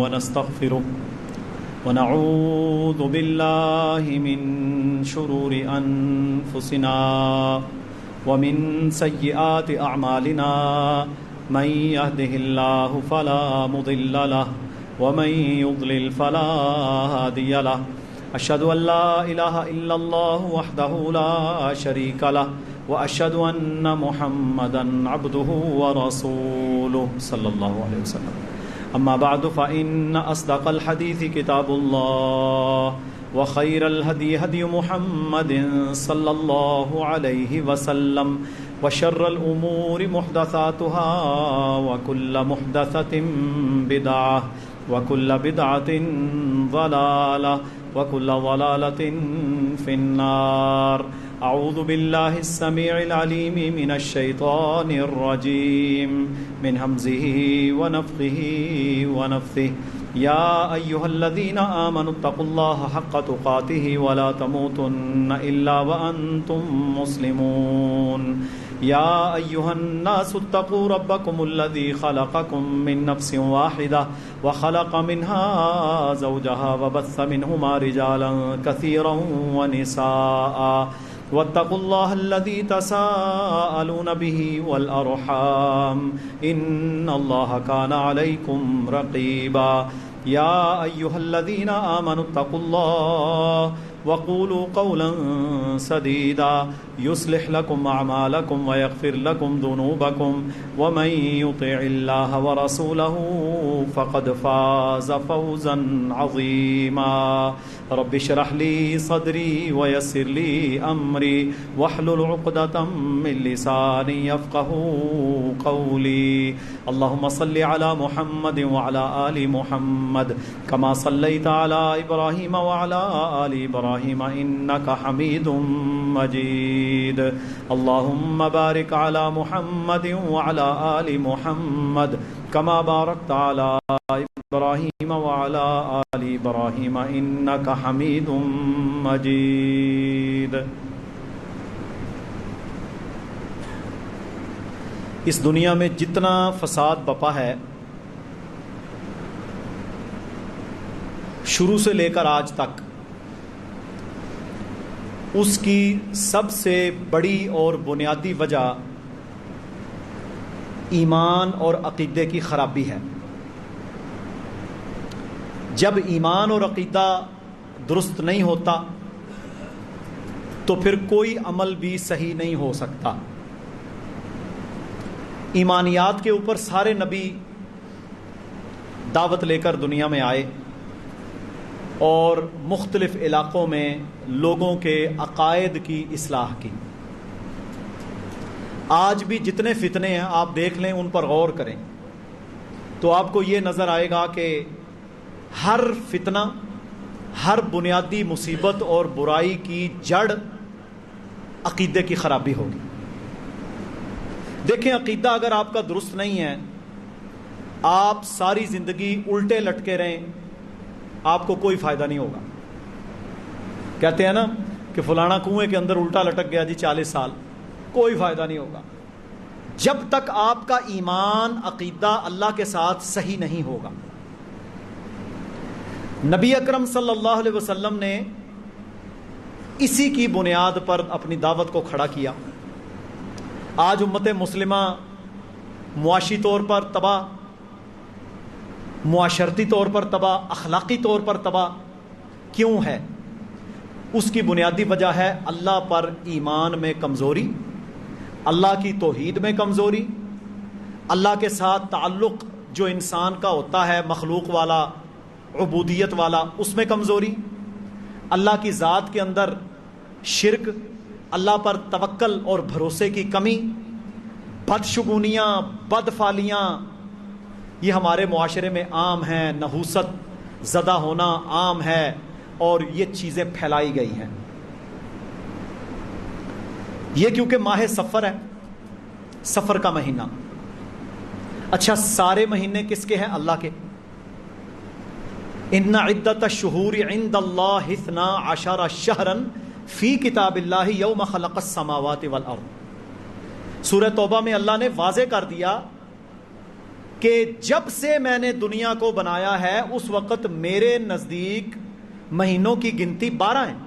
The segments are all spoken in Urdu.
ونستغفره ونعوذ بالله من شرور أنفسنا ومن سيئات أعمالنا من يهده الله فلا مضل له ومن يضلل فلا هادي له أشهد أن لا إله إلا الله وحده لا شريك له وأشهد أن محمدا عبده ورسوله صلى الله عليه وسلم أما بعد فإن أصدق الحديث كتاب الله وخير الهدي هدي محمد صلى الله عليه وسلم وشر الأمور محدثاتها وكل محدثة بدعة وكل بدعة ضلالة وكل ضلالة في النار. أعوذ بالله السميع العليم من الشيطان الرجيم من همزه ونفخه ونفثه. يا أيها الذين آمنوا اتقوا الله حق تقاته ولا تموتن إلا وأنتم مسلمون. يا أيها الناس اتقوا ربكم الذي خلقكم من نفس واحدة وخلق منها زوجها وبث منهما رجالا كثيرا ونساء واتقوا الله الذي تساءلون به والأرحام إن الله كان عليكم رقيبا. يا أيها الذين آمنوا اتقوا الله وقولوا قولا سديدا يصلح لكم أعمالكم ويغفر لكم ذنوبكم ومن يطع الله ورسوله فقد فاز فوزا عظيما. رب اشرح لي صدري ويسر لي أمري واحلل عقدة من لساني يفقهوا قولي. اللهم صل على محمد وعلى آل محمد كما صليت على إبراهيم وعلى آل إبراهيم إنك حميد مجيد. اللهم بارك على محمد وعلى آل محمد كما باركت على إبراهيم وعلى آل إبراهيم إنك حميد مجيد. اس دنیا میں جتنا فساد بپا ہے شروع سے لے کر آج تک، اس کی سب سے بڑی اور بنیادی وجہ ایمان اور عقیدے کی خرابی ہے. جب ایمان اور عقیدہ درست نہیں ہوتا تو پھر کوئی عمل بھی صحیح نہیں ہو سکتا. ایمانیات کے اوپر سارے نبی دعوت لے کر دنیا میں آئے اور مختلف علاقوں میں لوگوں کے عقائد کی اصلاح کی. آج بھی جتنے فتنے ہیں آپ دیکھ لیں، ان پر غور کریں تو آپ کو یہ نظر آئے گا کہ ہر فتنہ، ہر بنیادی مصیبت اور برائی کی جڑ عقیدے کی خرابی ہوگی. دیکھیں، عقیدہ اگر آپ کا درست نہیں ہے، آپ ساری زندگی الٹے لٹکے رہیں، آپ کو کوئی فائدہ نہیں ہوگا. کہتے ہیں نا کہ فلانا کنویں کے اندر الٹا لٹک گیا جی 40 سال، کوئی فائدہ نہیں ہوگا جب تک آپ کا ایمان، عقیدہ اللہ کے ساتھ صحیح نہیں ہوگا. نبی اکرم صلی اللہ علیہ وسلم نے اسی کی بنیاد پر اپنی دعوت کو کھڑا کیا. آج امت مسلمہ معاشی طور پر تباہ، معاشرتی طور پر تباہ، اخلاقی طور پر تباہ کیوں ہے؟ اس کی بنیادی وجہ ہے اللہ پر ایمان میں کمزوری، اللہ کی توحید میں کمزوری، اللہ کے ساتھ تعلق جو انسان کا ہوتا ہے مخلوق والا، عبودیت والا، اس میں کمزوری، اللہ کی ذات کے اندر شرک، اللہ پر توکل اور بھروسے کی کمی، بدشگونیاں، بدفعلیاں، یہ ہمارے معاشرے میں عام ہیں. نحوست زدہ ہونا عام ہے اور یہ چیزیں پھیلائی گئی ہیں. یہ کیونکہ ماہ سفر ہے، سفر کا مہینہ. اچھا، سارے مہینے کس کے ہیں؟ اللہ کے. ان عدت الشہور عند اللہ 12 شہرا فی کتاب اللہ یوم خلق السماوات والارض. سورہ توبہ میں اللہ نے واضح کر دیا کہ جب سے میں نے دنیا کو بنایا ہے اس وقت میرے نزدیک مہینوں کی گنتی 12 ہیں،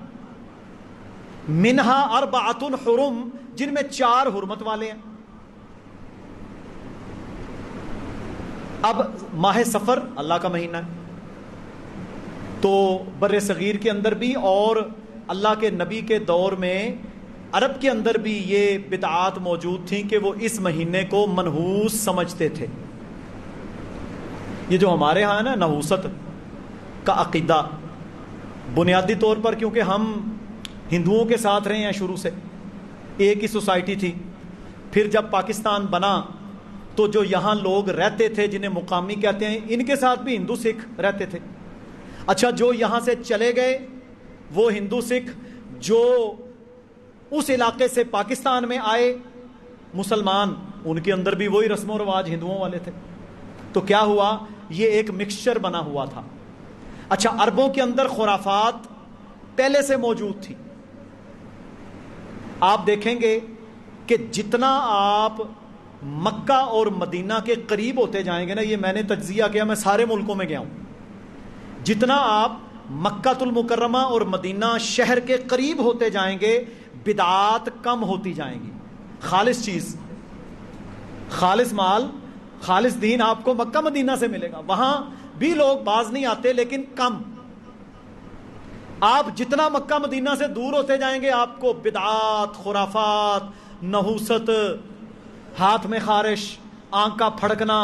منہا اربعۃ حرم، جن میں 4 حرمت والے ہیں۔ اب ماہ سفر اللہ کا مہینہ ہے، تو بر صغیر کے اندر بھی اور اللہ کے نبی کے دور میں عرب کے اندر بھی یہ بدعات موجود تھیں کہ وہ اس مہینے کو منحوس سمجھتے تھے۔ یہ جو ہمارے ہاں ہے نا نحوست کا عقیدہ، بنیادی طور پر کیونکہ ہم ہندوؤں کے ساتھ رہے ہیں شروع سے، ایک ہی سوسائٹی تھی، پھر جب پاکستان بنا تو جو یہاں لوگ رہتے تھے جنہیں مقامی کہتے ہیں، ان کے ساتھ بھی ہندو سکھ رہتے تھے۔ اچھا، جو یہاں سے چلے گئے وہ ہندو سکھ جو اس علاقے سے پاکستان میں آئے مسلمان، ان کے اندر بھی وہی رسم و رواج ہندوؤں والے تھے، تو کیا ہوا، یہ ایک مکسچر بنا ہوا تھا۔ اچھا، عربوں کے اندر خرافات پہلے سے موجود تھی۔ آپ دیکھیں گے کہ جتنا آپ مکہ اور مدینہ کے قریب ہوتے جائیں گے نا، یہ میں نے تجزیہ کیا، میں سارے ملکوں میں گیا ہوں، جتنا آپ مکہ المکرمہ اور مدینہ شہر کے قریب ہوتے جائیں گے بدعات کم ہوتی جائیں گی۔ خالص چیز، خالص مال، خالص دین آپ کو مکہ مدینہ سے ملے گا، وہاں بھی لوگ باز نہیں آتے لیکن کم۔ آپ جتنا مکہ مدینہ سے دور ہوتے جائیں گے آپ کو بدعات، خرافات، نحوست، ہاتھ میں خارش، آنکھ کا پھڑکنا،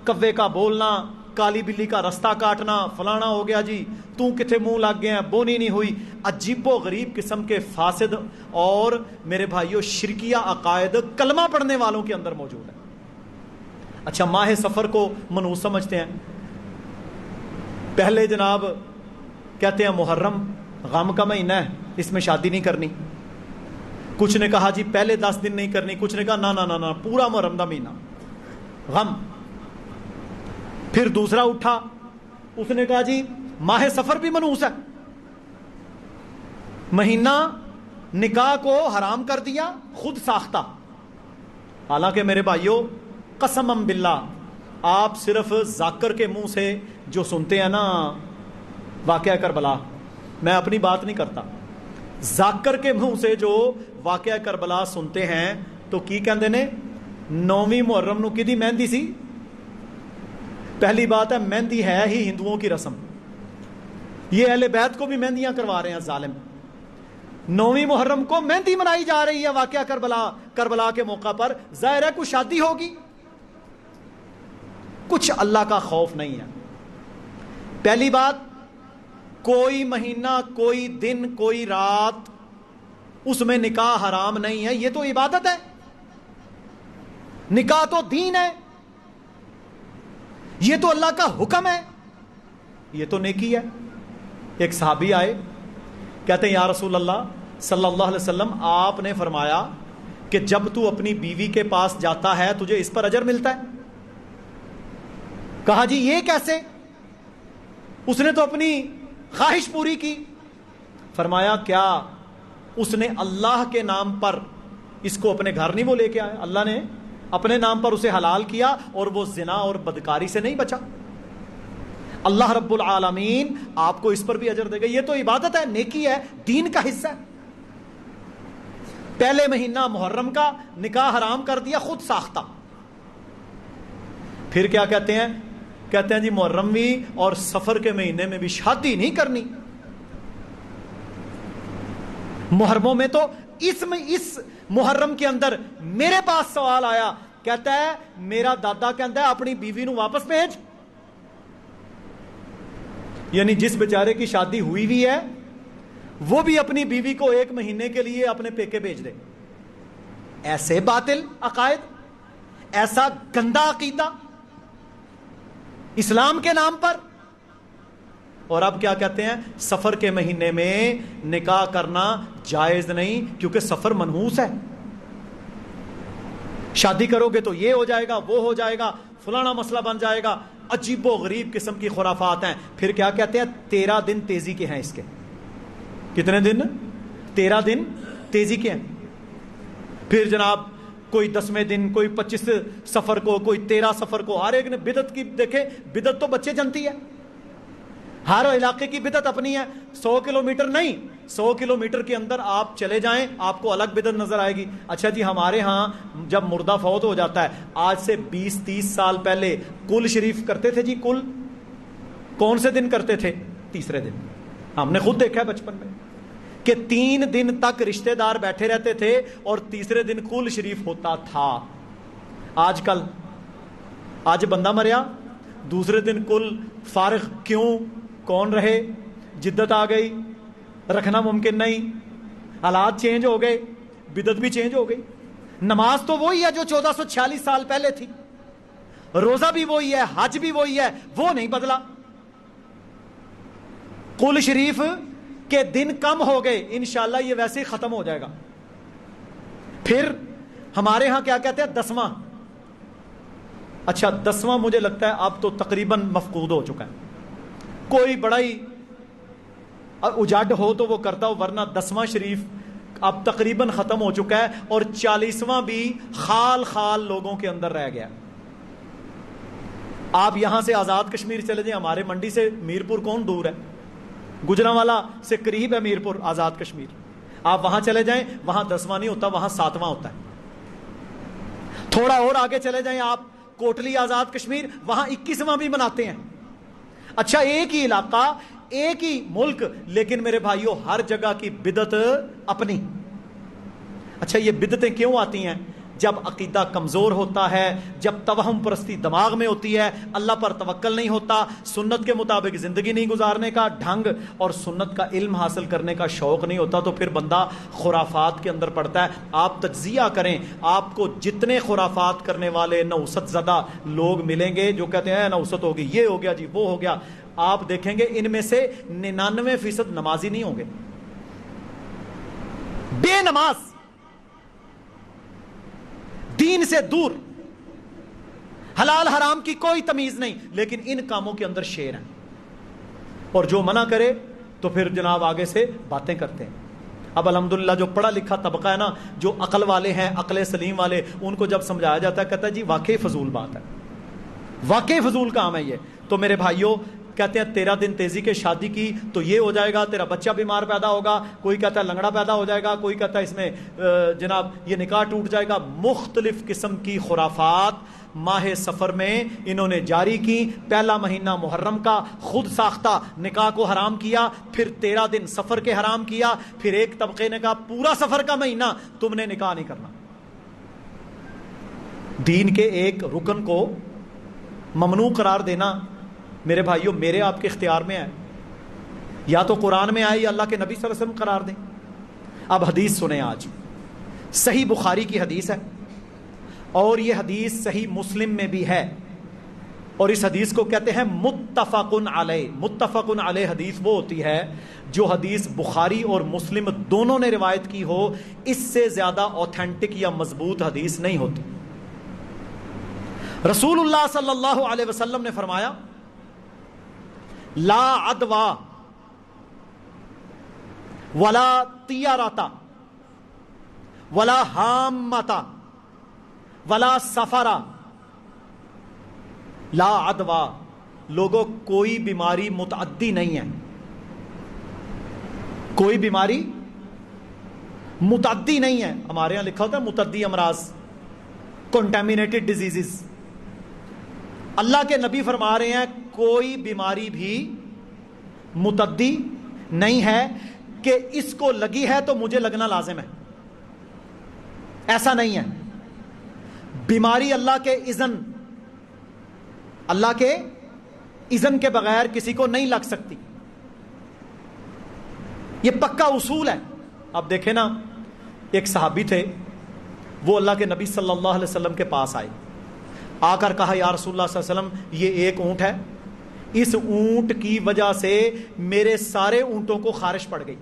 کوے کا بولنا، کالی بلی کا رستہ کاٹنا، فلانا ہو گیا جی، تو کتنے منہ لگ گئے ہیں، بونی نہیں ہوئی، عجیب و غریب قسم کے فاسد اور میرے بھائیوں شرکیہ عقائد کلمہ پڑھنے والوں کے اندر موجود ہے۔ اچھا، ماہ سفر کو منحوس سمجھتے ہیں۔ پہلے جناب کہتے ہیں محرم غم کا مہینہ ہے، اس میں شادی نہیں کرنی۔ کچھ نے کہا جی پہلے 10 دن نہیں کرنی، کچھ نے کہا نہ پورا محرم کا مہینہ غم۔ پھر دوسرا اٹھا، اس نے کہا جی ماہ سفر بھی منحوس ہے، مہینہ نکاح کو حرام کر دیا، خود ساختہ۔ حالانکہ میرے بھائیوں قسم باللہ، آپ صرف ذاکر کے منہ سے جو سنتے ہیں نا واقعہ کربلا، میں اپنی بات نہیں کرتا، ذاکر کے منہ سے جو واقعہ کربلا سنتے ہیں تو کی کہندے نے 9ویں محرم نو کدی مہندی سی؟ پہلی بات ہے مہندی ہے ہی ہندوؤں کی رسم، یہ اہل بیت کو بھی مہندیاں کروا رہے ہیں ظالم۔ 9ویں محرم کو مہندی منائی جا رہی ہے واقعہ کربلا کے موقع پر، ظاہر ہے کوئی شادی ہوگی، کچھ اللہ کا خوف نہیں ہے۔ پہلی بات، کوئی مہینہ، کوئی دن، کوئی رات اس میں نکاح حرام نہیں ہے، یہ تو عبادت ہے، نکاح تو دین ہے، یہ تو اللہ کا حکم ہے، یہ تو نیکی ہے۔ ایک صحابی آئے، کہتے ہیں یا رسول اللہ صلی اللہ علیہ وسلم، آپ نے فرمایا کہ جب تو اپنی بیوی کے پاس جاتا ہے تجھے اس پر اجر ملتا ہے۔ کہا جی یہ کیسے؟ اس نے تو اپنی خواہش پوری کی۔ فرمایا کیا اس نے اللہ کے نام پر اس کو اپنے گھر نہیں وہ لے کے آیا، اللہ نے اپنے نام پر اسے حلال کیا اور وہ زنا اور بدکاری سے نہیں بچا، اللہ رب العالمین آپ کو اس پر بھی اجر دے گا۔ یہ تو عبادت ہے، نیکی ہے، دین کا حصہ ہے۔ پہلے مہینہ محرم کا نکاح حرام کر دیا، خود ساختہ۔ پھر کیا کہتے ہیں؟ کہتے ہیں جی محرمی اور سفر کے مہینے میں بھی شادی نہیں کرنی۔ محرموں میں تو اس محرم کے اندر میرے پاس سوال آیا، کہتا ہے میرا دادا کہتا ہے اپنی بیوی نو واپس بھیج، یعنی جس بیچارے کی شادی ہوئی بھی ہے وہ بھی اپنی بیوی کو 1 مہینے کے لیے اپنے پیکے بھیج دے۔ ایسے باطل عقائد، ایسا گندا عقیدہ اسلام کے نام پر۔ اور اب کیا کہتے ہیں؟ سفر کے مہینے میں نکاح کرنا جائز نہیں کیونکہ سفر منحوس ہے، شادی کرو گے تو یہ ہو جائے گا، وہ ہو جائے گا، فلانا مسئلہ بن جائے گا، عجیب و غریب قسم کی خرافات ہیں۔ پھر کیا کہتے ہیں؟ 13 دن تیزی کے ہیں اس کے۔ کتنے دن؟ 13 دن تیزی کے ہیں۔ پھر جناب کوئی 10ویں دن، کوئی 25 سفر کو، کوئی 13 سفر کو، ہر ایک نے بدعت کی. دیکھیں بدعت تو بچے جنتی ہے، ہر علاقے کی بدعت اپنی ہے. 100 کلومیٹر نہیں، 100 کلومیٹر کے اندر آپ چلے جائیں آپ کو الگ بدعت نظر آئے گی. اچھا جی ہمارے ہاں جب مردہ فوت ہو جاتا ہے، آج سے 20-30 سال پہلے کل شریف کرتے تھے جی. کل کون سے دن کرتے تھے؟ تیسرے دن. ہم نے خود دیکھا ہے بچپن میں کہ 3 دن تک رشتہ دار بیٹھے رہتے تھے اور تیسرے دن کل شریف ہوتا تھا. آج کل آج بندہ مریا دوسرے دن کل فارغ. کیوں؟ کون رہے؟ جدت آ گئی، رکھنا ممکن نہیں، حالات چینج ہو گئے، بدعت بھی چینج ہو گئی. نماز تو وہی ہے جو 1446 سال پہلے تھی، روزہ بھی وہی ہے، حج بھی وہی ہے، وہ نہیں بدلا. کل شریف کے دن کم ہو گئے، انشاءاللہ یہ ویسے ہی ختم ہو جائے گا. پھر ہمارے ہاں کیا کہتے ہیں؟ 10واں. اچھا 10واں مجھے لگتا ہے اب تو تقریباً مفقود ہو چکا ہے. کوئی بڑا ہی اجاڈ ہو تو وہ کرتا ہو، ورنہ 10واں شریف اب تقریباً ختم ہو چکا ہے. اور 40واں بھی خال خال لوگوں کے اندر رہ گیا. آپ یہاں سے آزاد کشمیر چلے جائیں، ہمارے منڈی سے میرپور کون دور ہے؟ گجرانوالا سے قریب ہے میرپور آزاد کشمیر. آپ وہاں چلے جائیں، وہاں 10واں نہیں ہوتا، وہاں 7واں ہوتا ہے. تھوڑا اور آگے چلے جائیں آپ کوٹلی آزاد کشمیر، وہاں 21واں بھی مناتے ہیں. اچھا ایک ہی علاقہ، ایک ہی ملک، لیکن میرے بھائیوں ہر جگہ کی بدعت اپنی. اچھا یہ بدعتیں کیوں آتی ہیں؟ جب عقیدہ کمزور ہوتا ہے، جب توہم پرستی دماغ میں ہوتی ہے، اللہ پر توکل نہیں ہوتا، سنت کے مطابق زندگی نہیں گزارنے کا ڈھنگ اور سنت کا علم حاصل کرنے کا شوق نہیں ہوتا، تو پھر بندہ خرافات کے اندر پڑتا ہے. آپ تجزیہ کریں، آپ کو جتنے خرافات کرنے والے نوست زدہ لوگ ملیں گے جو کہتے ہیں نوست ہوگی، یہ ہو گیا جی، وہ ہو گیا، آپ دیکھیں گے ان میں سے 99% نمازی نہیں ہوں گے، بے نماز، دین سے دور، حلال حرام کی کوئی تمیز نہیں، لیکن ان کاموں کے اندر شیر ہیں. اور جو منع کرے تو پھر جناب آگے سے باتیں کرتے ہیں. اب الحمدللہ جو پڑھا لکھا طبقہ ہے نا، جو عقل والے ہیں، عقل سلیم والے، ان کو جب سمجھایا جاتا ہے کہتا ہے جی واقعی فضول بات ہے، واقعی فضول کام ہے یہ. تو میرے بھائیوں کہتے ہیں 13 دن تیزی کے شادی کی تو یہ ہو جائے گا، تیرا بچہ بیمار پیدا ہوگا، کوئی کہتا ہے لنگڑا پیدا ہو جائے گا، کوئی کہتا ہے اس میں جناب یہ نکاح ٹوٹ جائے گا. مختلف قسم کی خرافات ماہ سفر میں انہوں نے جاری کی. پہلا مہینہ محرم کا خود ساختہ نکاح کو حرام کیا، پھر 13 دن سفر کے حرام کیا، پھر ایک طبقے نے کہا پورا سفر کا مہینہ تم نے نکاح نہیں کرنا. دین کے ایک رکن کو ممنوع قرار دینا میرے بھائیوں میرے آپ کے اختیار میں ہے، یا تو قرآن میں آئے یا اللہ کے نبی صلی اللہ علیہ وسلم قرار دیں. اب حدیث سنیں، آج صحیح بخاری کی حدیث ہے اور یہ حدیث صحیح مسلم میں بھی ہے، اور اس حدیث کو کہتے ہیں متفق علیہ. متفق علیہ حدیث وہ ہوتی ہے جو حدیث بخاری اور مسلم دونوں نے روایت کی ہو، اس سے زیادہ اوتھینٹک یا مضبوط حدیث نہیں ہوتی. رسول اللہ صلی اللہ علیہ وسلم نے فرمایا لا عدوا ولا طیارتا ولا حامتا ولا سفرا. لا عدوا، لوگوں کوئی بیماری متعدی نہیں ہے، کوئی بیماری متعدی نہیں ہے. ہمارے یہاں لکھا ہوتا ہے متعدی امراض، کنٹامینیٹڈ ڈیزیزز. اللہ کے نبی فرما رہے ہیں کوئی بیماری بھی متعدی نہیں ہے کہ اس کو لگی ہے تو مجھے لگنا لازم ہے، ایسا نہیں ہے. بیماری اللہ کے اذن کے بغیر کسی کو نہیں لگ سکتی، یہ پکا اصول ہے. اب دیکھیں نا، ایک صحابی تھے، وہ اللہ کے نبی صلی اللہ علیہ وسلم کے پاس آئے، آ کر کہا یا رسول اللہ صلی اللہ علیہ وسلم یہ ایک اونٹ ہے، اس اونٹ کی وجہ سے میرے سارے اونٹوں کو خارش پڑ گئی.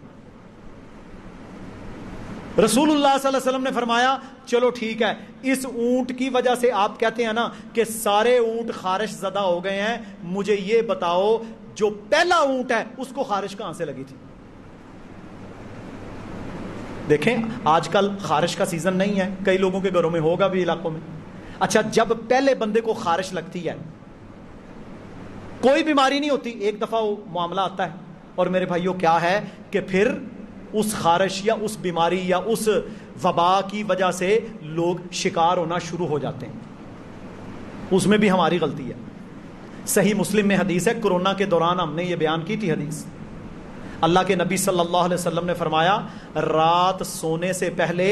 رسول اللہ صلی اللہ علیہ وسلم نے فرمایا چلو ٹھیک ہے، اس اونٹ کی وجہ سے آپ کہتے ہیں نا کہ سارے اونٹ خارش زدہ ہو گئے ہیں، مجھے یہ بتاؤ جو پہلا اونٹ ہے اس کو خارش کہاں سے لگی تھی؟ دیکھیں آج کل خارش کا سیزن نہیں ہے، کئی لوگوں کے گھروں میں ہوگا بھی علاقوں میں. اچھا جب پہلے بندے کو خارش لگتی ہے، کوئی بیماری نہیں ہوتی، ایک دفعہ وہ معاملہ آتا ہے، اور میرے بھائیوں کیا ہے کہ پھر اس خارش یا اس بیماری یا اس وبا کی وجہ سے لوگ شکار ہونا شروع ہو جاتے ہیں. اس میں بھی ہماری غلطی ہے. صحیح مسلم میں حدیث ہے، کورونا کے دوران ہم نے یہ بیان کی تھی حدیث. اللہ کے نبی صلی اللہ علیہ وسلم نے فرمایا رات سونے سے پہلے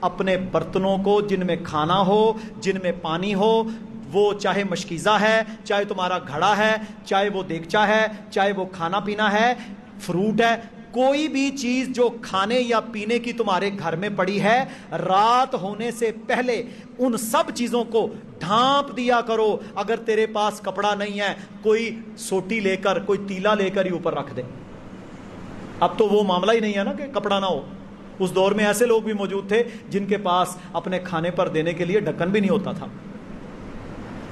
اپنے برتنوں کو جن میں کھانا ہو، جن میں پانی ہو، وہ چاہے مشکیزہ ہے، چاہے تمہارا گھڑا ہے، چاہے وہ دیگچا ہے، چاہے وہ کھانا پینا ہے، فروٹ ہے، کوئی بھی چیز جو کھانے یا پینے کی تمہارے گھر میں پڑی ہے، رات ہونے سے پہلے ان سب چیزوں کو ڈھانپ دیا کرو. اگر تیرے پاس کپڑا نہیں ہے، کوئی سوٹی لے کر، کوئی تیلا لے کر ہی اوپر رکھ دے. اب تو وہ معاملہ ہی نہیں ہے نا کہ کپڑا نہ ہو. اس دور میں ایسے لوگ بھی موجود تھے جن کے پاس اپنے کھانے پر دینے کے لیے ڈھکن بھی نہیں ہوتا تھا.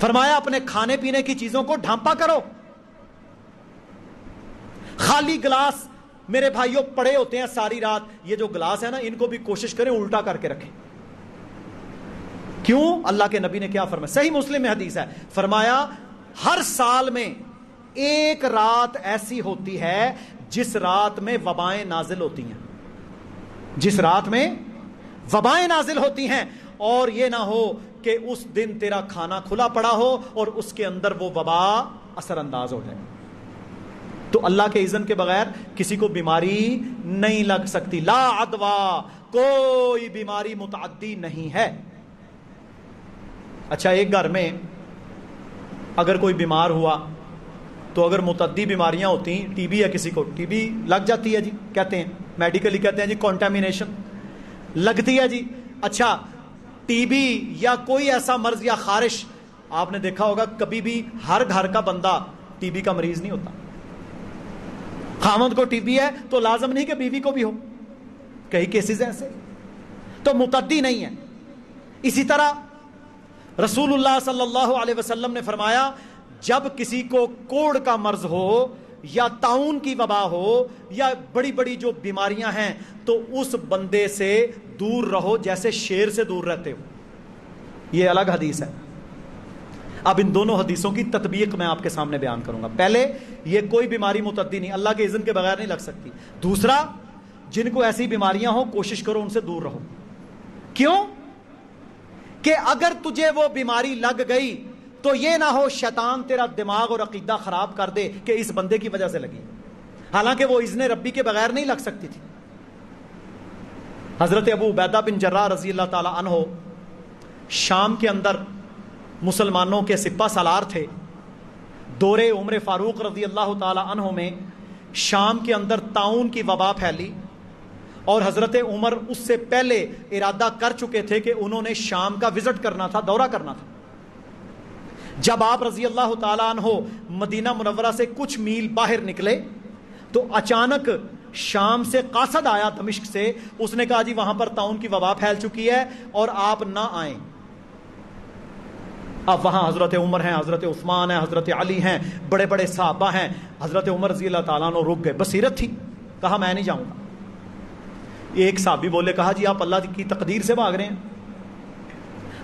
فرمایا اپنے کھانے پینے کی چیزوں کو ڈھانپا کرو. خالی گلاس میرے بھائیوں پڑے ہوتے ہیں ساری رات. یہ جو گلاس ہے نا، ان کو بھی کوشش کریں الٹا کر کے رکھیں. کیوں؟ اللہ کے نبی نے کیا فرمایا؟ صحیح مسلم میں حدیث ہے، فرمایا ہر سال میں ایک رات ایسی ہوتی ہے جس رات میں وبائیں نازل ہوتی ہیں. جس رات میں وبائیں نازل ہوتی ہیں، اور یہ نہ ہو کہ اس دن تیرا کھانا کھلا پڑا ہو اور اس کے اندر وہ وبا اثر انداز ہو جائے. تو اللہ کے اذن کے بغیر کسی کو بیماری نہیں لگ سکتی. لا عدوا، کوئی بیماری متعدی نہیں ہے. اچھا ایک گھر میں اگر کوئی بیمار ہوا تو اگر متعدی بیماریاں ہوتی ہیں، ٹی بی ہے کسی کو، ٹی بی لگ جاتی ہے جی، کہتے ہیں میڈیکلی کہتے ہیں جی کنٹامینیشن لگتی ہے جی. اچھا ٹی بی یا کوئی ایسا مرض یا خارش، آپ نے دیکھا ہوگا کبھی بھی ہر گھر کا بندہ ٹی بی کا مریض نہیں ہوتا. خامد کو ٹی بی ہے تو لازم نہیں کہ بیوی کو بھی ہو، کئی کیسز ایسے. تو متعدی نہیں ہے. اسی طرح رسول اللہ صلی اللہ علیہ وسلم نے فرمایا جب کسی کو کوڑ کا مرض ہو یا طاعون کی وبا ہو یا بڑی بڑی جو بیماریاں ہیں، تو اس بندے سے دور رہو جیسے شیر سے دور رہتے ہو. یہ الگ حدیث ہے. اب ان دونوں حدیثوں کی تطبیق میں آپ کے سامنے بیان کروں گا. پہلے یہ کوئی بیماری متعدی نہیں، اللہ کے اذن کے بغیر نہیں لگ سکتی. دوسرا جن کو ایسی بیماریاں ہوں کوشش کرو ان سے دور رہو. کیوں؟ کہ اگر تجھے وہ بیماری لگ گئی تو یہ نہ ہو شیطان تیرا دماغ اور عقیدہ خراب کر دے کہ اس بندے کی وجہ سے لگی، حالانکہ وہ اذن ربی کے بغیر نہیں لگ سکتی تھی. حضرت ابو عبیدہ بن جراح رضی اللہ تعالی عنہ شام کے اندر مسلمانوں کے سپہ سالار تھے. دور عمر فاروق رضی اللہ تعالی عنہ میں شام کے اندر طاعون کی وبا پھیلی، اور حضرت عمر اس سے پہلے ارادہ کر چکے تھے کہ انہوں نے شام کا وزٹ کرنا تھا، دورہ کرنا تھا. جب آپ رضی اللہ تعالیٰ عنہ مدینہ منورہ سے کچھ میل باہر نکلے تو اچانک شام سے قاصد آیا دمشق سے. اس نے کہا جی وہاں پر طاعون کی وبا پھیل چکی ہے اور آپ نہ آئیں. اب وہاں حضرت عمر ہیں، حضرت عثمان ہیں، حضرت علی ہیں، بڑے بڑے صحابہ ہیں. حضرت عمر رضی اللہ تعالیٰ عنہ رک گئے، بصیرت تھی، کہا میں نہیں جاؤں گا. ایک صحابی بولے، کہا جی آپ اللہ کی تقدیر سے بھاگ رہے ہیں.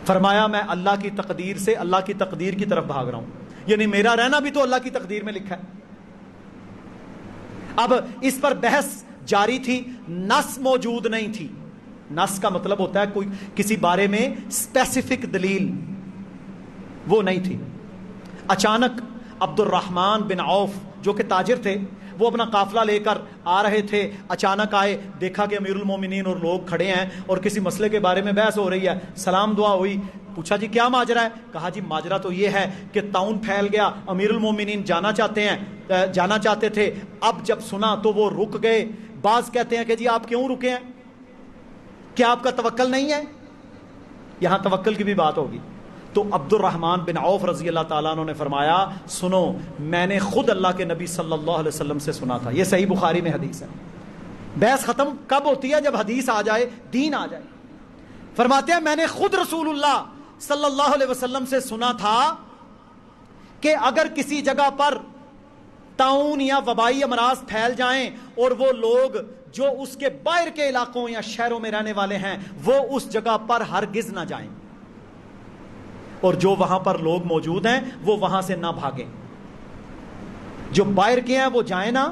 فرمایا میں اللہ کی تقدیر سے اللہ کی تقدیر کی طرف بھاگ رہا ہوں، یعنی میرا رہنا بھی تو اللہ کی تقدیر میں لکھا ہے. اب اس پر بحث جاری تھی، نص موجود نہیں تھی. نص کا مطلب ہوتا ہے کوئی کسی بارے میں اسپیسیفک دلیل، وہ نہیں تھی. اچانک عبد الرحمن بن عوف جو کہ تاجر تھے، وہ اپنا قافلہ لے کر آ رہے تھے. اچانک آئے، دیکھا کہ امیر المومنین اور لوگ کھڑے ہیں اور کسی مسئلے کے بارے میں بحث ہو رہی ہے. سلام دعا ہوئی، پوچھا جی کیا ماجرا ہے؟ کہا جی ماجرا تو یہ ہے کہ طاعون پھیل گیا، امیر المومنین جانا چاہتے تھے، اب جب سنا تو وہ رک گئے. بعض کہتے ہیں کہ جی آپ کیوں رکے ہیں، کیا آپ کا توکل نہیں ہے؟ یہاں توکل کی بھی بات ہوگی. تو عبد الرحمن بن عوف رضی اللہ تعالیٰ عنہ نے فرمایا سنو، میں نے خود اللہ کے نبی صلی اللہ علیہ وسلم سے سنا تھا. یہ صحیح بخاری میں حدیث ہے. بحث ختم کب ہوتی ہے؟ جب حدیث آ جائے، دین آ جائے. فرماتے ہیں میں نے خود رسول اللہ صلی اللہ علیہ وسلم سے سنا تھا کہ اگر کسی جگہ پر طاعون یا وبائی امراض پھیل جائیں اور وہ لوگ جو اس کے باہر کے علاقوں یا شہروں میں رہنے والے ہیں وہ اس جگہ پر ہرگز نہ جائیں، اور جو وہاں پر لوگ موجود ہیں وہ وہاں سے نہ بھاگیں۔ جو باہر کے ہیں وہ جائیں نہ،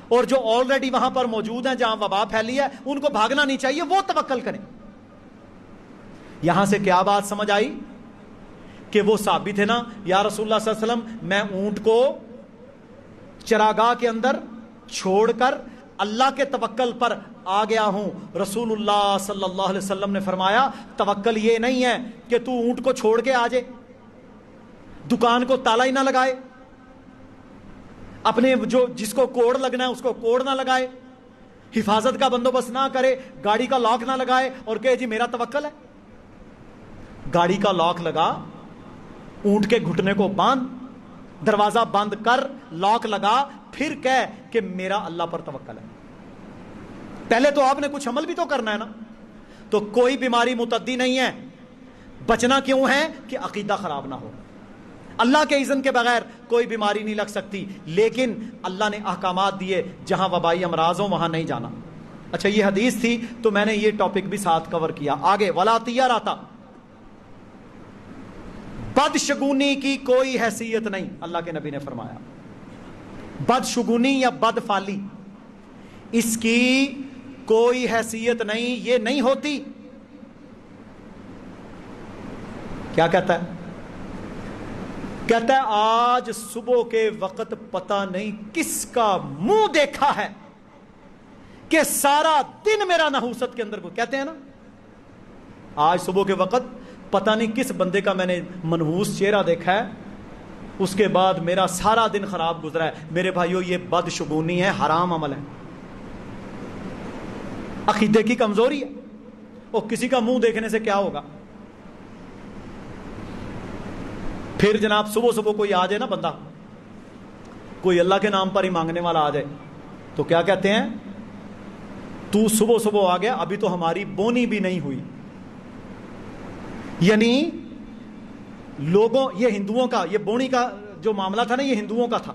اور جو آلریڈی وہاں پر موجود ہیں جہاں وبا پھیلی ہے ان کو بھاگنا نہیں چاہیے، وہ توکل کریں۔ یہاں سے کیا بات سمجھ آئی کہ وہ صحابی تھے نا، یا رسول اللہ صلی اللہ علیہ وسلم میں اونٹ کو چراگاہ کے اندر چھوڑ کر اللہ کے توکل پر آ گیا ہوں۔ رسول اللہ صلی اللہ علیہ وسلم نے فرمایا توکل یہ نہیں ہے کہ تو اونٹ کو چھوڑ کے آ جائے، دکان کو تالا ہی نہ لگائے، اپنے جو جس کو کوڑ لگنا ہے اس کو کوڑ نہ لگائے، حفاظت کا بندوبست نہ کرے، گاڑی کا لاک نہ لگائے اور کہے جی میرا توکل ہے۔ گاڑی کا لاک لگا، اونٹ کے گھٹنے کو باندھ، دروازہ بند کر، لاک لگا، پھر کہہ کہ میرا اللہ پر توکل ہے۔ پہلے تو آپ نے کچھ عمل بھی تو کرنا ہے نا۔ تو کوئی بیماری متعدی نہیں ہے، بچنا کیوں ہے کہ عقیدہ خراب نہ ہو۔ اللہ کے اذن کے بغیر کوئی بیماری نہیں لگ سکتی، لیکن اللہ نے احکامات دیے جہاں وبائی امراض ہوں وہاں نہیں جانا۔ اچھا یہ حدیث تھی تو میں نے یہ ٹاپک بھی ساتھ کور کیا۔ آگے ولا طیرۃ، بدشگونی کی کوئی حیثیت نہیں، اللہ کے نبی نے فرمایا بدشگونی یا بدفالی اس کی کوئی حیثیت نہیں، یہ نہیں ہوتی۔ کیا کہتا ہے؟ کہتا ہے آج صبح کے وقت پتہ نہیں کس کا منہ دیکھا ہے کہ سارا دن میرا نحوست کے اندر، کہتے ہیں نا آج صبح کے وقت پتہ نہیں کس بندے کا میں نے منحوس چہرہ دیکھا ہے، اس کے بعد میرا سارا دن خراب گزرا ہے۔ میرے بھائیو یہ بدشگونی ہے، حرام عمل ہے، عقیدے کی کمزوری ہے۔ اور کسی کا منہ دیکھنے سے کیا ہوگا؟ پھر جناب صبح صبح کوئی آ جائے نا بندہ، کوئی اللہ کے نام پر ہی مانگنے والا آ جائے تو کیا کہتے ہیں؟ تو صبح صبح آ گیا، ابھی تو ہماری بونی بھی نہیں ہوئی۔ یعنی لوگوں، یہ ہندوؤں کا، یہ بونی کا جو معاملہ تھا نا یہ ہندوؤں کا تھا۔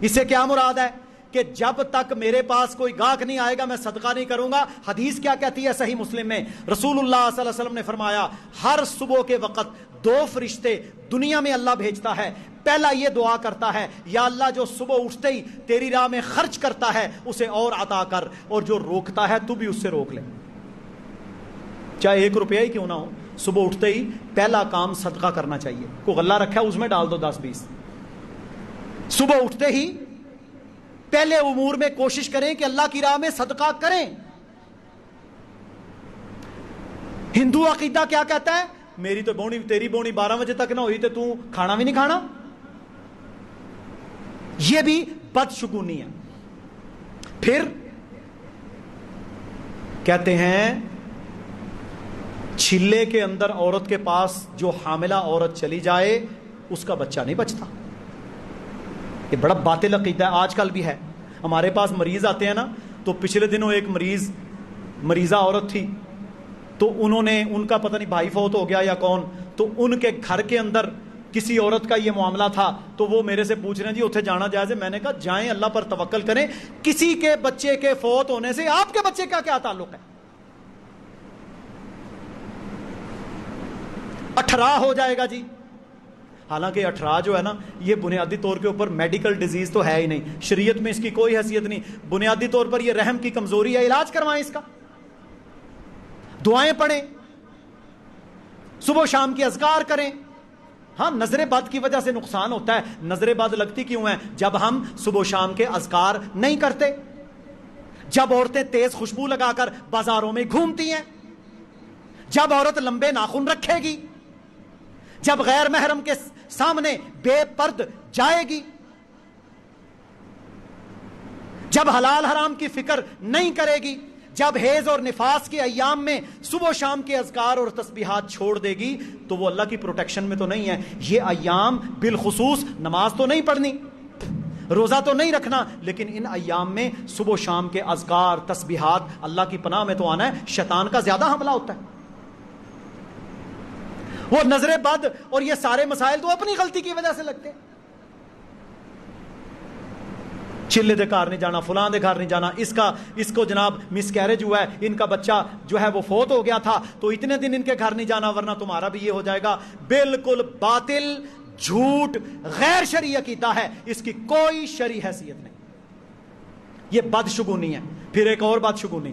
اس سے کیا مراد ہے کہ جب تک میرے پاس کوئی گاہک نہیں آئے گا میں صدقہ نہیں کروں گا۔ حدیث کیا کہتی ہے صحیح مسلم میں؟ رسول اللہ صلی اللہ علیہ وسلم نے فرمایا ہر صبح کے وقت 2 فرشتے دنیا میں اللہ بھیجتا ہے۔ پہلا یہ دعا کرتا ہے یا اللہ جو صبح اٹھتے ہی تیری راہ میں خرچ کرتا ہے اسے اور عطا کر، اور جو روکتا ہے تو بھی اس سے روک لے، چاہے 1 روپیہ ہی کیوں نہ ہو۔ صبح اٹھتے ہی پہلا کام صدقہ کرنا چاہیے۔ کوئی غلہ رکھا ہے اس میں ڈال دو 10-20۔ صبح اٹھتے ہی پہلے امور میں کوشش کریں کہ اللہ کی راہ میں صدقہ کریں۔ ہندو عقیدہ کیا کہتا ہے؟ میری تو بونی، تیری بونی 12 بجے تک نہ ہوئی تو تو کھانا بھی نہیں کھانا۔ یہ بھی بدشگونی ہے۔ پھر کہتے ہیں چھلے کے اندر عورت کے پاس جو حاملہ عورت چلی جائے اس کا بچہ نہیں بچتا۔ یہ بڑا باطل عقیدہ ہے، آج کل بھی ہے۔ ہمارے پاس مریض آتے ہیں نا، تو پچھلے دنوں ایک مریضہ عورت تھی، تو انہوں نے، ان کا پتہ نہیں بھائی فوت ہو گیا یا کون، تو ان کے گھر کے اندر کسی عورت کا یہ معاملہ تھا، تو وہ میرے سے پوچھ رہے ہیں جی اتنے جانا جائز ہے؟ میں نے کہا جائیں، اللہ پر توکل کریں، کسی کے بچے کے فوت ہونے سے آپ کے بچے کا کیا تعلق ہے؟ 18 ہو جائے گا جی۔ حالانکہ 18 جو ہے نا یہ بنیادی طور کے اوپر میڈیکل ڈیزیز تو ہے ہی نہیں، شریعت میں اس کی کوئی حیثیت نہیں، بنیادی طور پر یہ رحم کی کمزوری ہے، علاج کروائیں اس کا، دعائیں پڑھیں، صبح شام کی اذکار کریں۔ ہاں نظر بد کی وجہ سے نقصان ہوتا ہے۔ نظر بد لگتی کیوں ہے؟ جب ہم صبح شام کے اذکار نہیں کرتے، جب عورتیں تیز خوشبو لگا کر بازاروں میں گھومتی ہیں، جب عورت لمبے ناخن رکھے گی، جب غیر محرم کے سامنے بے پرد جائے گی، جب حلال حرام کی فکر نہیں کرے گی، جب حیض اور نفاس کے ایام میں صبح و شام کے اذکار اور تسبیحات چھوڑ دے گی تو وہ اللہ کی پروٹیکشن میں تو نہیں ہے۔ یہ ایام بالخصوص نماز تو نہیں پڑھنی، روزہ تو نہیں رکھنا، لیکن ان ایام میں صبح و شام کے اذکار تسبیحات اللہ کی پناہ میں تو آنا ہے۔ شیطان کا زیادہ حملہ ہوتا ہے۔ وہ نظر بد اور یہ سارے مسائل تو اپنی غلطی کی وجہ سے لگتے ہیں۔ چلے دے گھر نہیں جانا، فلاں دے گھر نہیں جانا، اس کو جناب مس کیریج ہوا ہے، ان کا بچہ جو ہے وہ فوت ہو گیا تھا تو اتنے دن ان کے گھر نہیں جانا ورنہ تمہارا بھی یہ ہو جائے گا۔ بالکل باطل، جھوٹ، غیر شرعی عقیدہ ہے، اس کی کوئی شرعی حیثیت نہیں، یہ بدشگونی ہے۔ پھر ایک اور بدشگونی،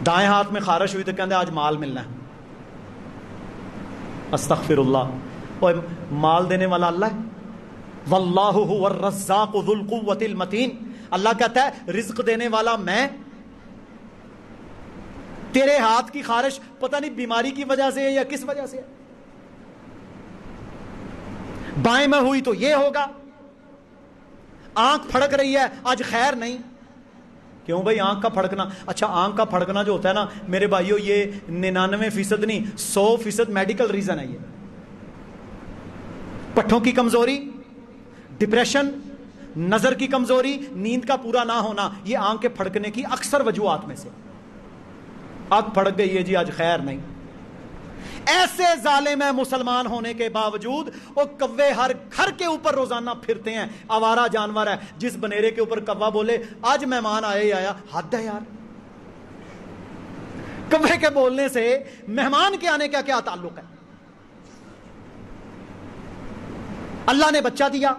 دائیں ہاتھ میں خارش ہوئی تو کہتے آج مال ملنا ہے۔ استغفر اللہ، اور مال دینے والا اللہ ہے۔ واللہ هو الرزاق ذو القوة المتین، اللہ کہتا ہے رزق دینے والا میں، تیرے ہاتھ کی خارش پتہ نہیں بیماری کی وجہ سے ہے یا کس وجہ سے ہے، بائیں میں ہوئی تو یہ ہوگا، آنکھ پھڑک رہی ہے آج خیر نہیں۔ کیوں بھائی آنکھ کا پھڑکنا؟ اچھا آنکھ کا پھڑکنا جو ہوتا ہے نا میرے بھائیو، یہ 99% نہیں 100% میڈیکل ریزن ہے۔ یہ پٹھوں کی کمزوری، ڈپریشن، نظر کی کمزوری، نیند کا پورا نہ ہونا، یہ آنکھ کے پھڑکنے کی اکثر وجوہات میں سے۔ آنکھ پھڑک گئی ہے جی آج خیر نہیں۔ ایسے ظالم ہے مسلمان ہونے کے باوجود وہ کوے ہر گھر کے اوپر روزانہ پھرتے ہیں، آوارہ جانور ہے، جس بنیرے کے اوپر کوا بولے آج مہمان آئے ہی آیا، حد ہے یار۔ کوے کے بولنے سے مہمان کے آنے کا کیا تعلق ہے؟ اللہ نے بچہ دیا،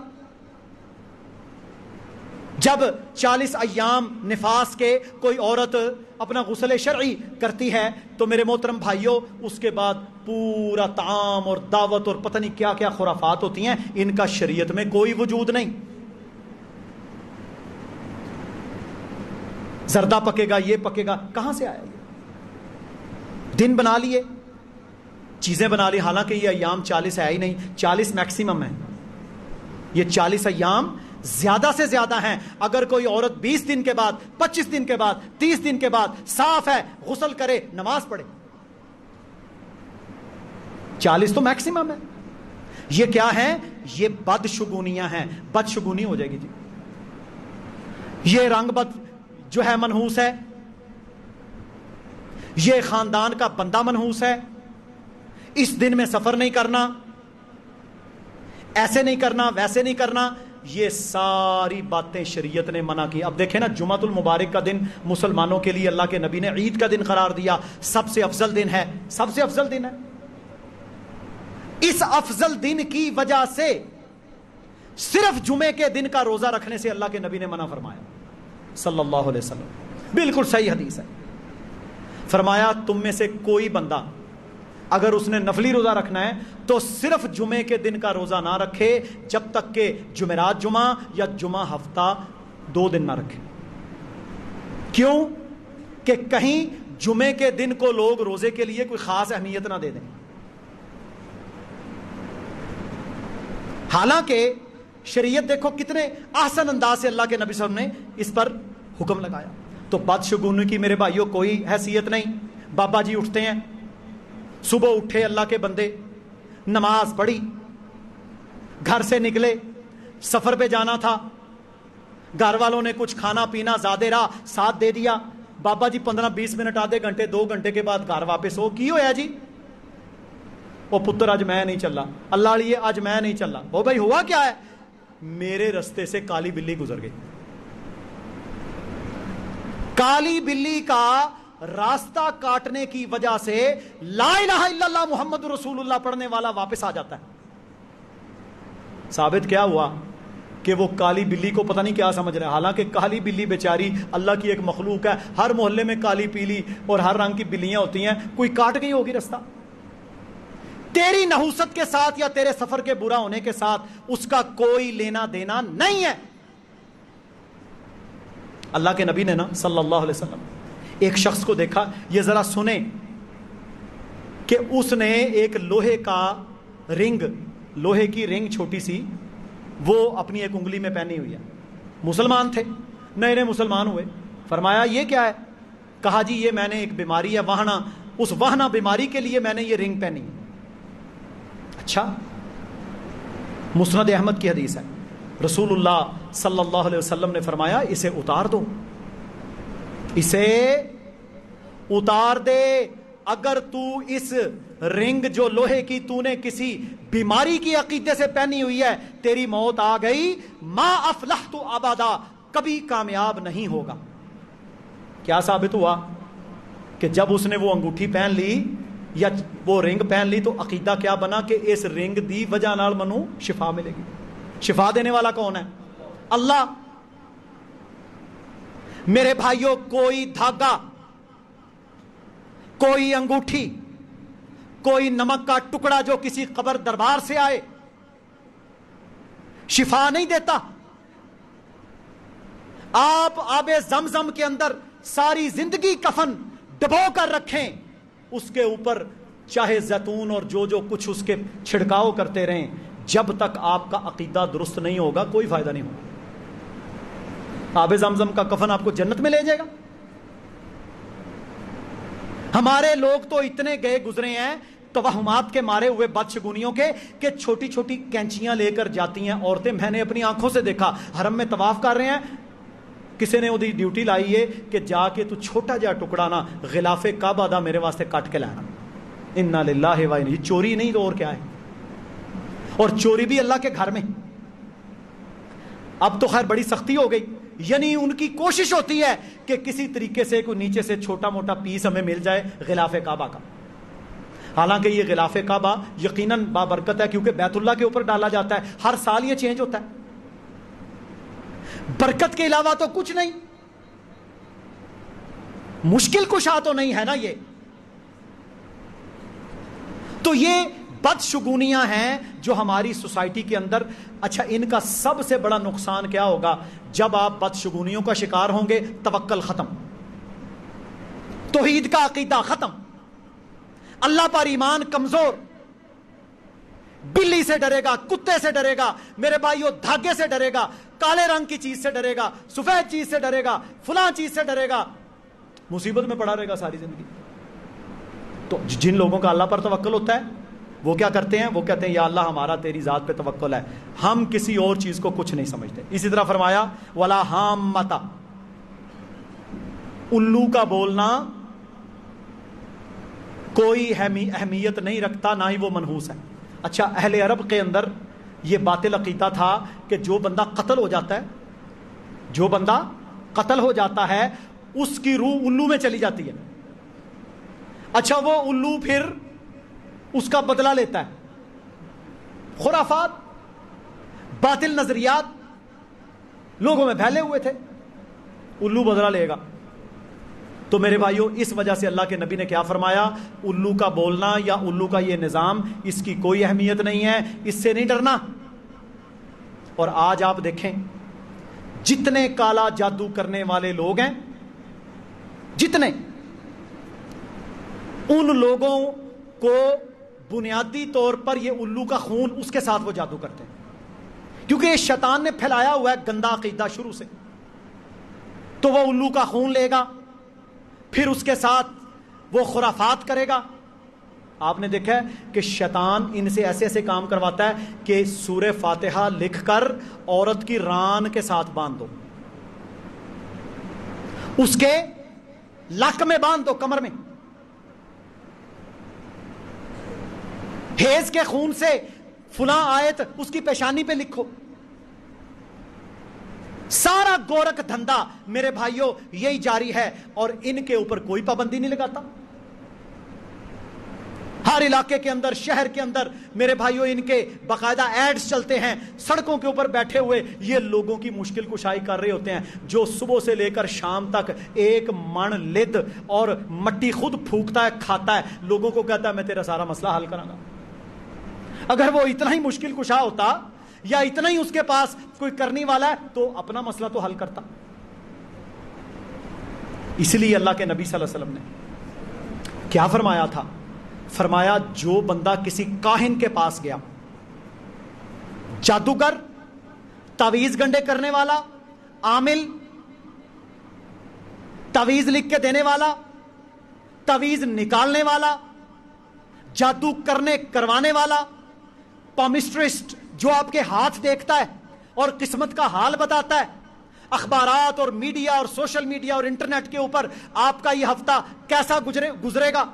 جب 40 ایام نفاس کے کوئی عورت اپنا غسل شرعی کرتی ہے تو میرے محترم بھائیوں اس کے بعد پورا طعام اور دعوت اور پتہ نہیں کیا کیا خرافات ہوتی ہیں، ان کا شریعت میں کوئی وجود نہیں۔ زردہ پکے گا، یہ پکے گا، کہاں سے آیا یہ؟ دن بنا لیے، چیزیں بنا لی، حالانکہ یہ ایام 40 ہے ہی نہیں، 40 میکسیمم ہے۔ یہ 40 ایام زیادہ سے زیادہ ہیں۔ اگر کوئی عورت 20 دن کے بعد، 25 دن کے بعد، 30 دن کے بعد صاف ہے، غسل کرے، نماز پڑھے، 40 تو میکسیمم ہے۔ یہ کیا ہے؟ یہ بدشگونیاں ہیں، بدشگونی ہو جائے گی جی۔ یہ رنگ بد جو ہے منحوس ہے، یہ خاندان کا بندہ منحوس ہے، اس دن میں سفر نہیں کرنا، ایسے نہیں کرنا، ویسے نہیں کرنا، یہ ساری باتیں شریعت نے منع کی۔ اب دیکھیں نا جمعۃ المبارک کا دن مسلمانوں کے لیے اللہ کے نبی نے عید کا دن قرار دیا، سب سے افضل دن ہے، سب سے افضل دن ہے۔ اس افضل دن کی وجہ سے صرف جمعے کے دن کا روزہ رکھنے سے اللہ کے نبی نے منع فرمایا صلی اللہ علیہ وسلم، بالکل صحیح حدیث ہے۔ فرمایا تم میں سے کوئی بندہ اگر اس نے نفلی روزہ رکھنا ہے تو صرف جمعے کے دن کا روزہ نہ رکھے جب تک کہ جمعرات جمعہ یا جمعہ ہفتہ 2 دن نہ رکھے۔ کیوں؟ کہ کہیں جمعے کے دن کو لوگ روزے کے لیے کوئی خاص اہمیت نہ دے دیں۔ حالانکہ شریعت دیکھو کتنے آسان انداز سے اللہ کے نبی صلی اللہ علیہ وسلم نے اس پر حکم لگایا۔ تو بدشگونی کی میرے بھائیوں کوئی حیثیت نہیں۔ بابا جی اٹھتے ہیں، صبح اٹھے اللہ کے بندے، نماز پڑھی، گھر سے نکلے، سفر پہ جانا تھا، گھر والوں نے کچھ کھانا پینا زیادہ رہا ساتھ دے دیا، بابا جی 15-20 منٹ، آدھے گھنٹے، 2 گھنٹے کے بعد گھر واپس ہو، کی ہویا جی؟ وہ پتر آج میں نہیں چلا، اللہ لیے آج میں نہیں چلا۔ وہ بھائی ہوا کیا ہے؟ میرے رستے سے کالی بلی گزر گئی۔ کالی بلی کا راستہ کاٹنے کی وجہ سے لا الہ الا اللہ محمد رسول اللہ پڑھنے والا واپس آ جاتا ہے۔ ثابت کیا ہوا کہ وہ کالی بلی کو پتہ نہیں کیا سمجھ رہا ہے، حالانکہ کالی بلی بیچاری اللہ کی ایک مخلوق ہے، ہر محلے میں کالی پیلی اور ہر رنگ کی بلیاں ہوتی ہیں، کوئی کاٹ گئی ہوگی رستہ۔ تیری نحوست کے ساتھ یا تیرے سفر کے برا ہونے کے ساتھ اس کا کوئی لینا دینا نہیں ہے۔ اللہ کے نبی نے نا صلی اللہ علیہ وسلم ایک شخص کو دیکھا، یہ ذرا سنیں کہ اس نے ایک لوہے کا رنگ، لوہے کی رنگ چھوٹی سی، وہ اپنی ایک انگلی میں پہنی ہوئی ہے۔ مسلمان تھے، نئے نئے مسلمان ہوئے۔ فرمایا یہ کیا ہے؟ کہا جی یہ میں نے ایک بیماری ہے وہنا، اس وہنا بیماری کے لیے میں نے یہ رنگ پہنی ہے۔ اچھا، مسند احمد کی حدیث ہے، رسول اللہ صلی اللہ علیہ وسلم نے فرمایا اسے اتار دو، اسے اتار دے، اگر تو اس رنگ جو لوہے کی تو نے کسی بیماری کی عقیدے سے پہنی ہوئی ہے، تیری موت آ گئی، ما افلحت ابدا، کبھی کامیاب نہیں ہوگا۔ کیا ثابت ہوا کہ جب اس نے وہ انگوٹھی پہن لی یا وہ رنگ پہن لی تو عقیدہ کیا بنا کہ اس رنگ دی وجہ نال منو شفا ملے گی۔ شفا دینے والا کون ہے؟ اللہ۔ میرے بھائیوں، کوئی دھاگا، کوئی انگوٹھی، کوئی نمک کا ٹکڑا جو کسی قبر دربار سے آئے شفا نہیں دیتا۔ آپ آب زمزم کے اندر ساری زندگی کفن ڈبو کر رکھیں، اس کے اوپر چاہے زیتون اور جو کچھ اس کے چھڑکاؤ کرتے رہیں، جب تک آپ کا عقیدہ درست نہیں ہوگا کوئی فائدہ نہیں ہوگا۔ آب زمزم کا کفن آپ کو جنت میں لے جائے گا؟ ہمارے لوگ تو اتنے گئے گزرے ہیں توہمات کے مارے ہوئے بدشگونیوں کے کہ چھوٹی چھوٹی کینچیاں لے کر جاتی ہیں عورتیں۔ میں نے اپنی آنکھوں سے دیکھا، حرم میں طواف کر رہے ہیں، کسی نے وہی ڈیوٹی لائی ہے کہ جا کے تو چھوٹا جا ٹکڑا نا غلاف کعبہ دا میرے واسطے کٹ کے لانا۔ انا للہ و انا، یہ چوری نہیں تو اور کیا ہے؟ اور چوری بھی اللہ کے گھر میں۔ اب تو خیر بڑی سختی ہو گئی، یعنی ان کی کوشش ہوتی ہے کہ کسی طریقے سے کوئی نیچے سے چھوٹا موٹا پیس ہمیں مل جائے غلاف کعبہ کا۔ حالانکہ یہ غلاف کعبہ یقیناً بابرکت ہے، کیونکہ بیت اللہ کے اوپر ڈالا جاتا ہے، ہر سال یہ چینج ہوتا ہے، برکت کے علاوہ تو کچھ نہیں، مشکل کشا تو نہیں ہے نا یہ۔ تو یہ بدشگونیاں ہیں جو ہماری سوسائٹی کے اندر۔ اچھا، ان کا سب سے بڑا نقصان کیا ہوگا؟ جب آپ بدشگونیوں کا شکار ہوں گے، توکل ختم، توحید کا عقیدہ ختم، اللہ پر ایمان کمزور، بلی سے ڈرے گا، کتے سے ڈرے گا، میرے بھائیوں دھاگے سے ڈرے گا، کالے رنگ کی چیز سے ڈرے گا، سفید چیز سے ڈرے گا، فلاں چیز سے ڈرے گا، مصیبت میں پڑا رہے گا ساری زندگی۔ تو جن لوگوں کا اللہ پر توکل ہوتا ہے وہ کیا کرتے ہیں؟ وہ کہتے ہیں یا اللہ ہمارا تیری ذات پہ توکل ہے، ہم کسی اور چیز کو کچھ نہیں سمجھتے۔ اسی طرح فرمایا ولا ہامتا، الو کا بولنا کوئی اہمیت نہیں رکھتا، نہ ہی وہ منحوس ہے۔ اچھا، اہل عرب کے اندر یہ باطل عقیدہ تھا کہ جو بندہ قتل ہو جاتا ہے، جو بندہ قتل ہو جاتا ہے اس کی روح الو میں چلی جاتی ہے۔ اچھا، وہ الو پھر اس کا بدلہ لیتا ہے۔ خرافات، باطل نظریات لوگوں میں پھیلے ہوئے تھے، الو بدلہ لے گا۔ تو میرے بھائیوں، اس وجہ سے اللہ کے نبی نے کیا فرمایا؟ الو کا بولنا یا الو کا یہ نظام، اس کی کوئی اہمیت نہیں ہے، اس سے نہیں ڈرنا۔ اور آج آپ دیکھیں جتنے کالا جادو کرنے والے لوگ ہیں، جتنے، ان لوگوں کو بنیادی طور پر یہ الو کا خون، اس کے ساتھ وہ جادو کرتے ہیں، کیونکہ یہ شیطان نے پھیلایا ہوا ہے گندا عقیدہ شروع سے۔ تو وہ الو کا خون لے گا، پھر اس کے ساتھ وہ خرافات کرے گا۔ آپ نے دیکھا ہے کہ شیطان ان سے ایسے ایسے کام کرواتا ہے کہ سورہ فاتحہ لکھ کر عورت کی ران کے ساتھ باندھ دو، اس کے لک میں باندھ دو، کمر میں، ہیز کے خون سے فلاں آیت اس کی پیشانی پہ لکھو۔ سارا گورک دھندا میرے بھائیوں یہی جاری ہے، اور ان کے اوپر کوئی پابندی نہیں لگاتا۔ ہر علاقے کے اندر، شہر کے اندر میرے بھائیوں ان کے باقاعدہ ایڈز چلتے ہیں، سڑکوں کے اوپر بیٹھے ہوئے یہ لوگوں کی مشکل کشائی کر رہے ہوتے ہیں، جو صبح سے لے کر شام تک ایک من لد اور مٹی خود پھونکتا ہے، کھاتا ہے، لوگوں کو کہتا ہے میں تیرا سارا مسئلہ حل کراں گا۔ اگر وہ اتنا ہی مشکل کشا ہوتا یا اتنا ہی اس کے پاس کوئی کرنے والا ہے تو اپنا مسئلہ تو حل کرتا۔ اس لیے اللہ کے نبی صلی اللہ علیہ وسلم نے کیا فرمایا تھا؟ فرمایا جو بندہ کسی کاہن کے پاس گیا، جادوگر، تعویذ گنڈے کرنے والا، عامل، تعویذ لکھ کے دینے والا، تعویذ نکالنے والا، جادو کروانے والا، پامسٹرسٹ جو آپ کے ہاتھ دیکھتا ہے اور قسمت کا حال بتاتا ہے، اخبارات اور میڈیا اور سوشل میڈیا اور انٹرنیٹ کے اوپر آپ کا یہ ہفتہ کیسا گزرے گا،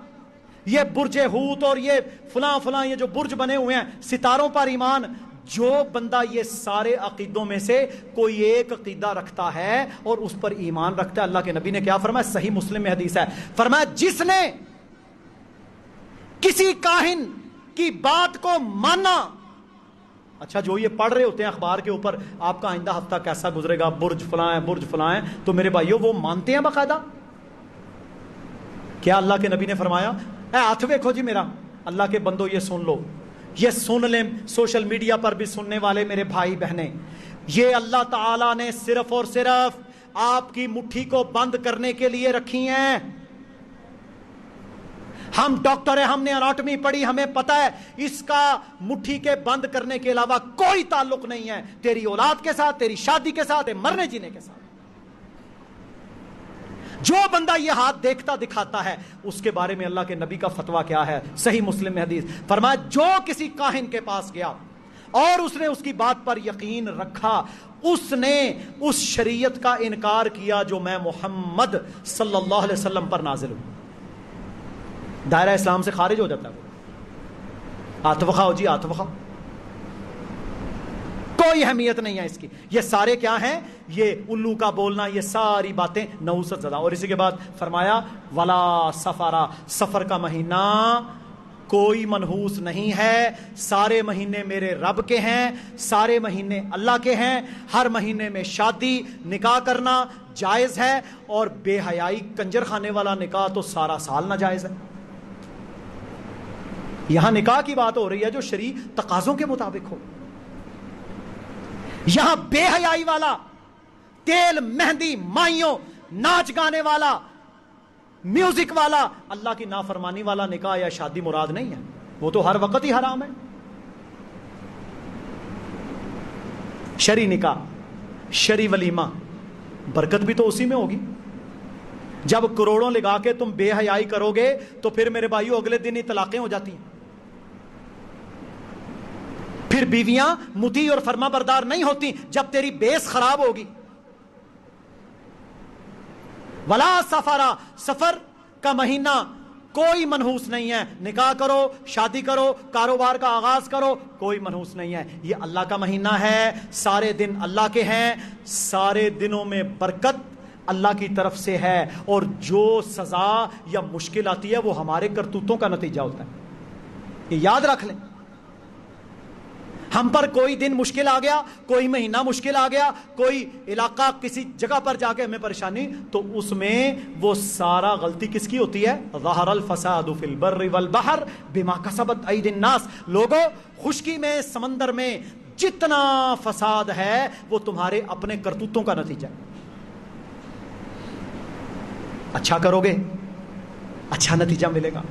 یہ برج ہوت اور یہ فلاں فلاں یہ جو برج بنے ہوئے ہیں، ستاروں پر ایمان، جو بندہ یہ سارے عقیدوں میں سے کوئی ایک عقیدہ رکھتا ہے اور اس پر ایمان رکھتا ہے، اللہ کے نبی نے کیا فرمایا؟ صحیح مسلم میں حدیث ہے، فرمایا جس نے کسی کاہن کی بات کو مانا. اچھا، جو یہ پڑھ رہے ہوتے ہیں اخبار کے اوپر آپ کا آئندہ ہفتہ کیسا گزرے گا، برج فلاں ہے، برج فلاں ہے، تو میرے بھائیو وہ مانتے ہیں باقاعدہ؟ کیا اللہ کے نبی نے فرمایا اے ہاتھ دیکھو جی میرا، اللہ کے بندو یہ سن لو، یہ سن لیں سوشل میڈیا پر بھی سننے والے میرے بھائی بہنیں، یہ اللہ تعالیٰ نے صرف اور صرف آپ کی مٹھی کو بند کرنے کے لیے رکھی ہیں. ہم ڈاکٹر ہیں، ہم نے اناٹمی پڑھی، ہمیں پتہ ہے اس کا مٹھی کے بند کرنے کے علاوہ کوئی تعلق نہیں ہے تیری اولاد کے ساتھ، تیری شادی کے ساتھ، مرنے جینے کے ساتھ. جو بندہ یہ ہاتھ دیکھتا دکھاتا ہے اس کے بارے میں اللہ کے نبی کا فتویٰ کیا ہے؟ صحیح مسلم میں حدیث، فرمایا جو کسی کاہن کے پاس گیا اور اس نے اس کی بات پر یقین رکھا، اس نے اس شریعت کا انکار کیا جو میں محمد صلی اللہ علیہ وسلم پر نازل ہوں، دائرہ اسلام سے خارج ہو جاتا ہے. ہاتھ بخاؤ جی، ہاتھ بخاؤ، کوئی اہمیت نہیں ہے اس کی. یہ سارے کیا ہیں؟ یہ الو کا بولنا، یہ ساری باتیں نحوست زدہ. اور اسی کے بعد فرمایا ولا سفرا، سفر کا مہینہ کوئی منحوس نہیں ہے، سارے مہینے میرے رب کے ہیں، سارے مہینے اللہ کے ہیں، ہر مہینے میں شادی نکاح کرنا جائز ہے، اور بے حیائی کنجر خانے والا نکاح تو سارا سال ناجائز ہے. یہاں نکاح کی بات ہو رہی ہے جو شرعی تقاضوں کے مطابق ہو. یہاں بے حیائی والا، تیل مہندی مائیوں، ناچ گانے والا، میوزک والا، اللہ کی نافرمانی والا نکاح یا شادی مراد نہیں ہے، وہ تو ہر وقت ہی حرام ہے. شرعی نکاح، شرعی ولیمہ، برکت بھی تو اسی میں ہوگی. جب کروڑوں لگا کے تم بے حیائی کرو گے تو پھر میرے بھائیو اگلے دن ہی طلاقیں ہو جاتی ہیں، پھر بیویاں مطیع اور فرما بردار نہیں ہوتی جب تیری بیس خراب ہوگی. ولا سفرا، سفر کا مہینہ کوئی منحوس نہیں ہے، نکاح کرو، شادی کرو، کاروبار کا آغاز کرو، کوئی منحوس نہیں ہے. یہ اللہ کا مہینہ ہے، سارے دن اللہ کے ہیں، سارے دنوں میں برکت اللہ کی طرف سے ہے، اور جو سزا یا مشکل آتی ہے وہ ہمارے کرتوتوں کا نتیجہ ہوتا ہے. یہ یاد رکھ لیں. ہم پر کوئی دن مشکل آ گیا، کوئی مہینہ مشکل آ گیا، کوئی علاقہ کسی جگہ پر جا کے ہمیں پریشانی، تو اس میں وہ سارا غلطی کس کی ہوتی ہے؟ ظہر الفساد فی البر والبحر بما کسبت ایدی الناس. لوگوں، خشکی میں، سمندر میں جتنا فساد ہے وہ تمہارے اپنے کرتوتوں کا نتیجہ ہے. اچھا کرو گے اچھا نتیجہ ملے گا.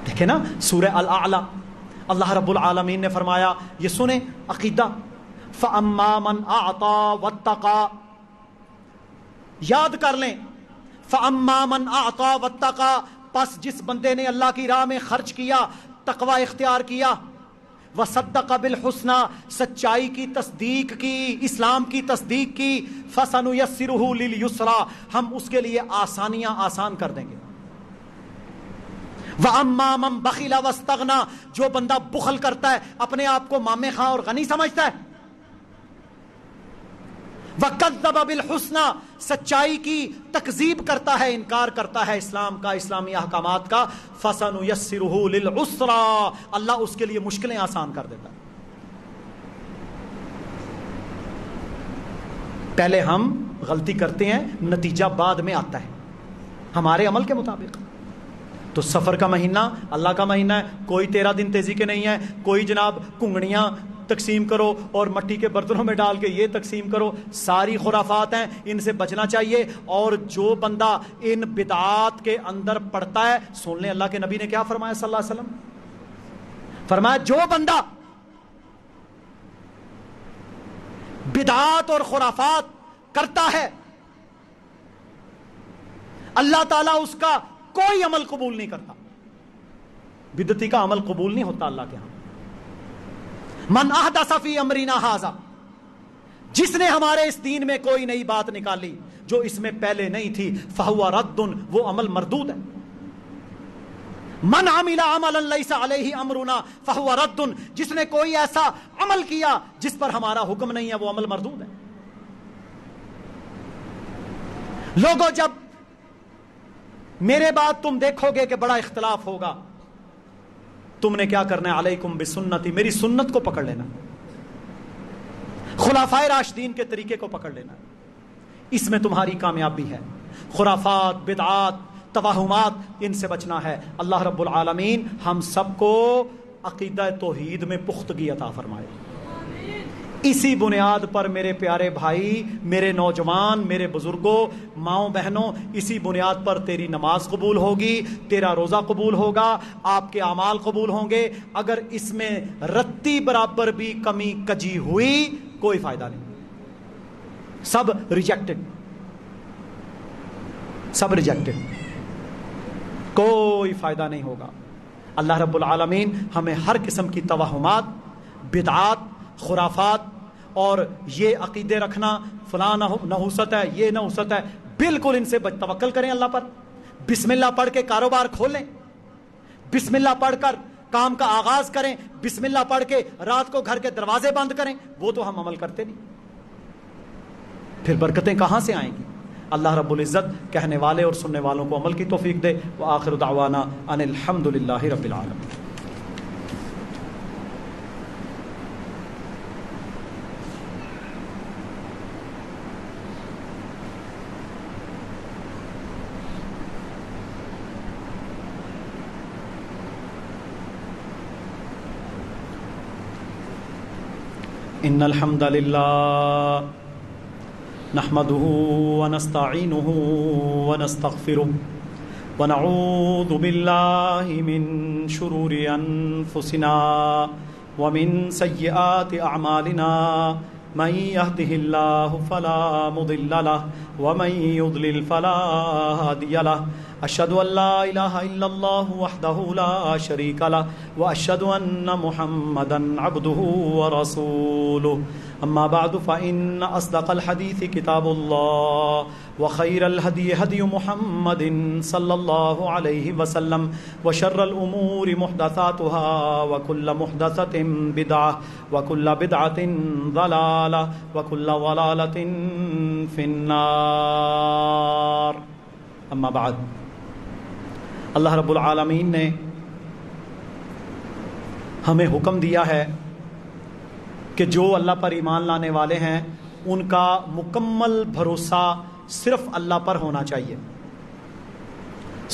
دیکھیں نا سورہ الاعلی، اللہ رب العالمین نے فرمایا، یہ سنیں عقیدہ، فَأَمَّا مَنْ أَعْطَى وَاتَّقَى، یاد کر لیں، فَأَمَّا مَنْ أَعْطَى وَاتَّقَى، پس جس بندے نے اللہ کی راہ میں خرچ کیا، تقوی اختیار کیا، وَصَدَّقَ بِالْحُسْنَى، سچائی کی تصدیق کی، اسلام کی تصدیق کی، فَسَنُيَسِّرُهُ لِلْيُسْرَى، ہم اس کے لیے آسانیاں آسان کر دیں گے. وَأَمَّا مَن بَخِلَ وَاسْتَغْنَى، جو بندہ بخل کرتا ہے، اپنے آپ کو مامے خاں اور غنی سمجھتا ہے، وَكَذَّبَ بِالْحُسْنَى، سچائی کی تکذیب کرتا ہے، انکار کرتا ہے اسلام کا، اسلامی احکامات کا، فَسَنُيَسِّرُهُ لِلْعُسْرَى، اللہ اس کے لیے مشکلیں آسان کر دیتا ہے. پہلے ہم غلطی کرتے ہیں، نتیجہ بعد میں آتا ہے ہمارے عمل کے مطابق. تو سفر کا مہینہ اللہ کا مہینہ ہے، کوئی 13 دن تیزی کے نہیں ہے، کوئی جناب کنگڑیاں تقسیم کرو اور مٹی کے برتنوں میں ڈال کے یہ تقسیم کرو، ساری خرافات ہیں، ان سے بچنا چاہیے. اور جو بندہ ان بدعات کے اندر پڑتا ہے، سن لیں اللہ کے نبی نے کیا فرمایا صلی اللہ علیہ وسلم، فرمایا جو بندہ بدعات اور خرافات کرتا ہے، اللہ تعالیٰ اس کا کوئی عمل قبول نہیں کرتا. بدعتی کا عمل قبول نہیں ہوتا اللہ کے ہاں. من احدث فی امرنا ھذا، جس نے ہمارے اس دین میں کوئی نئی بات نکالی جو اس میں پہلے نہیں تھی، فہو رد، وہ عمل مردود ہے. من عمل عملا لیس علیہ امرنا فہو رد، جس نے کوئی ایسا عمل کیا جس پر ہمارا حکم نہیں ہے وہ عمل مردود ہے۔ لوگوں، جب میرے بعد تم دیکھو گے کہ بڑا اختلاف ہوگا، تم نے کیا کرنا ہے؟ علیکم بسنتی، میری سنت کو پکڑ لینا، خلفائے راشدین کے طریقے کو پکڑ لینا، اس میں تمہاری کامیابی ہے۔ خرافات، بدعات، توہمات، ان سے بچنا ہے۔ اللہ رب العالمین ہم سب کو عقیدہ توحید میں پختگی عطا فرمائے۔ اسی بنیاد پر میرے پیارے بھائی، میرے نوجوان، میرے بزرگوں، ماؤں بہنوں، اسی بنیاد پر تیری نماز قبول ہوگی، تیرا روزہ قبول ہوگا، آپ کے اعمال قبول ہوں گے۔ اگر اس میں رتی برابر بھی کمی کجی ہوئی، کوئی فائدہ نہیں، سب ریجیکٹڈ، سب ریجیکٹڈ، کوئی فائدہ نہیں ہوگا۔ اللہ رب العالمین ہمیں ہر قسم کی توہمات، بدعات، خرافات اور یہ عقیدے رکھنا فلاں نحوست ہے، یہ نحوست ہے، بالکل ان سے توکل کریں اللہ پر۔ بسم اللہ پڑھ کے کاروبار کھولیں، بسم اللہ پڑھ کر کام کا آغاز کریں، بسم اللہ پڑھ کے رات کو گھر کے دروازے بند کریں، وہ تو ہم عمل کرتے نہیں، پھر برکتیں کہاں سے آئیں گی؟ اللہ رب العزت کہنے والے اور سننے والوں کو عمل کی توفیق دے۔ وآخر دعوانا ان الحمد للہ رب العالمین۔ ان الحمد للہ نحمده ونستعینه ونستغفره ونعوذ باللہ من شرور انفسنا ومن سیئات اعمالنا، من يهده الله فلا مضل له ومن يضلل فلا هادي له، اشهد ان لا الہ الا اللہ وحدہ لا شریک لہ واشهد ان محمدا عبدہ ورسولہ، اما بعد فان اصدق الحدیث کتاب اللہ وخیر الہدی ہدی محمد صلی اللہ علیہ وسلم وشر الامور محدثاتها وکل محدثۃ بدعہ وکل بدعۃ ضلالہ وکل ضلالۃ فی النار۔ اما بعد، اللہ رب العالمین نے ہمیں حکم دیا ہے کہ جو اللہ پر ایمان لانے والے ہیں ان کا مکمل بھروسہ صرف اللہ پر ہونا چاہیے۔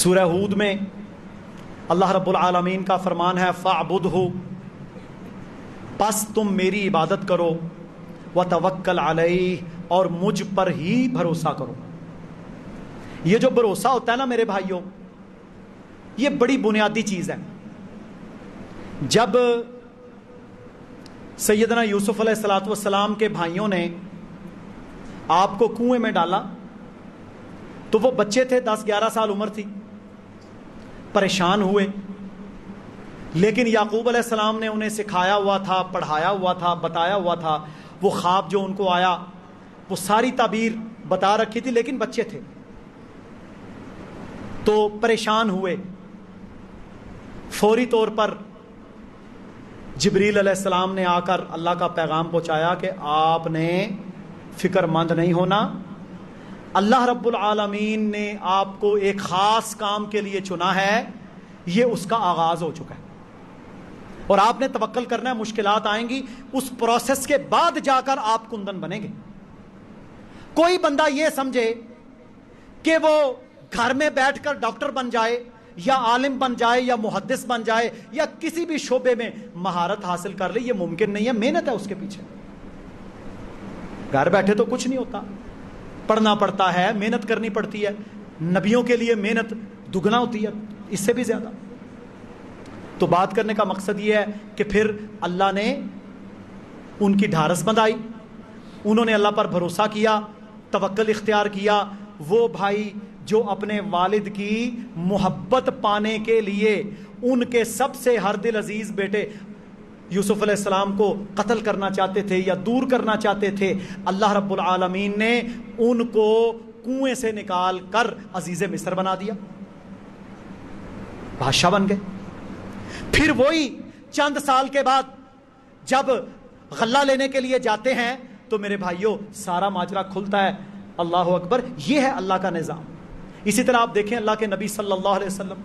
سورہ ہود میں اللہ رب العالمین کا فرمان ہے فَاعْبُدْهُ، پس تم میری عبادت کرو، وَتَوَكَّلْ عَلَيْهِ، اور مجھ پر ہی بھروسہ کرو۔ یہ جو بھروسہ ہوتا ہے نا میرے بھائیوں، یہ بڑی بنیادی چیز ہے۔ جب سیدنا یوسف علیہ السلام کے بھائیوں نے آپ کو کنویں میں ڈالا تو وہ بچے تھے، 10-11 سال عمر تھی، پریشان ہوئے، لیکن یعقوب علیہ السلام نے انہیں سکھایا ہوا تھا، پڑھایا ہوا تھا، بتایا ہوا تھا۔ وہ خواب جو ان کو آیا وہ ساری تعبیر بتا رکھی تھی، لیکن بچے تھے تو پریشان ہوئے۔ فوری طور پر جبریل علیہ السلام نے آ کر اللہ کا پیغام پہنچایا کہ آپ نے فکر مند نہیں ہونا، اللہ رب العالمین نے آپ کو ایک خاص کام کے لیے چنا ہے، یہ اس کا آغاز ہو چکا ہے اور آپ نے توکل کرنا ہے۔ مشکلات آئیں گی، اس پروسیس کے بعد جا کر آپ کندن بنیں گے۔ کوئی بندہ یہ سمجھے کہ وہ گھر میں بیٹھ کر ڈاکٹر بن جائے یا عالم بن جائے یا محدث بن جائے یا کسی بھی شعبے میں مہارت حاصل کر لے، یہ ممکن نہیں ہے۔ محنت ہے اس کے پیچھے، گھر بیٹھے تو کچھ نہیں ہوتا، پڑھنا پڑتا ہے، محنت کرنی پڑتی ہے۔ نبیوں کے لیے محنت دگنا ہوتی ہے، اس سے بھی زیادہ۔ تو بات کرنے کا مقصد یہ ہے کہ پھر اللہ نے ان کی ڈھارس بندھائی، انہوں نے اللہ پر بھروسہ کیا، توکل اختیار کیا۔ وہ بھائی جو اپنے والد کی محبت پانے کے لیے ان کے سب سے ہر دل عزیز بیٹے یوسف علیہ السلام کو قتل کرنا چاہتے تھے یا دور کرنا چاہتے تھے، اللہ رب العالمین نے ان کو کنویں سے نکال کر عزیز مصر بنا دیا۔ بادشاہ بن گئے. پھر وہی چند سال کے بعد جب غلہ لینے کے لیے جاتے ہیں تو میرے بھائیوں سارا ماجرا کھلتا ہے. اللہ اکبر, یہ ہے اللہ کا نظام. اسی طرح آپ دیکھیں اللہ کے نبی صلی اللہ علیہ وسلم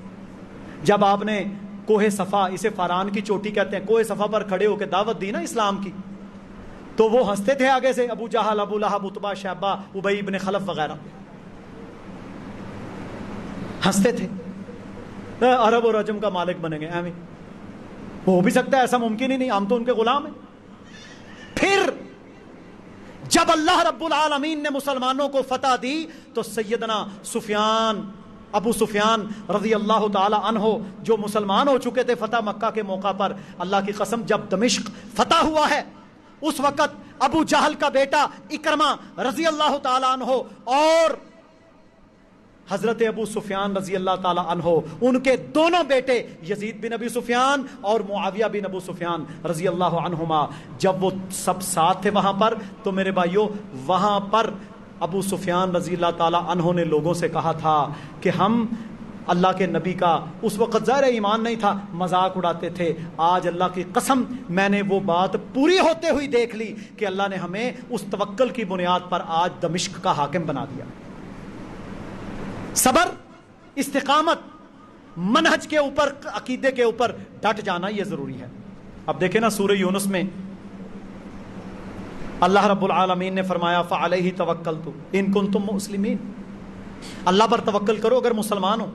جب آپ نے کوہ صفا, اسے فاران کی چوٹی کہتے ہیں, کوہ صفا پر کھڑے ہو کے دعوت دی نا اسلام کی, تو وہ ہنستے تھے آگے سے, ابو جہل, ابو لہب, عتبہ, شیبہ, ابی ابن خلف وغیرہ ہنستے تھے. عرب اور عجم کا مالک بنیں گے, ایویں ہو بھی سکتا ہے, ایسا ممکن ہی نہیں, ہم تو ان کے غلام ہیں. پھر جب اللہ رب العالمین نے مسلمانوں کو فتح دی تو سیدنا سفیان, ابو سفیان رضی اللہ تعالی عنہ جو مسلمان ہو چکے تھے فتح مکہ کے موقع پر, اللہ کی قسم جب دمشق فتح ہوا ہے اس وقت ابو جہل کا بیٹا اکرمہ رضی اللہ تعالی عنہ اور حضرت ابو سفیان رضی اللہ تعالی عنہ, ان کے دونوں بیٹے یزید بن ابی سفیان اور معاویہ بن ابو سفیان رضی اللہ عنہما, جب وہ سب ساتھ تھے وہاں پر, تو میرے بھائیوں وہاں پر ابو سفیان رضی اللہ تعالی عنہ نے لوگوں سے کہا تھا کہ ہم اللہ کے نبی کا, اس وقت ظاہر ایمان نہیں تھا, مذاق اڑاتے تھے. آج اللہ کی قسم میں نے وہ بات پوری ہوتے ہوئی دیکھ لی کہ اللہ نے ہمیں اس توکل کی بنیاد پر آج دمشق کا حاکم بنا دیا. صبر, استقامت, منہج کے اوپر, عقیدے کے اوپر ڈٹ جانا یہ ضروری ہے. اب دیکھیں نا سورہ یونس میں اللہ رب العالمین نے فرمایا فعلیہ توکلت ان کنتم مسلمین, اللہ پر توکل کرو اگر مسلمان ہو.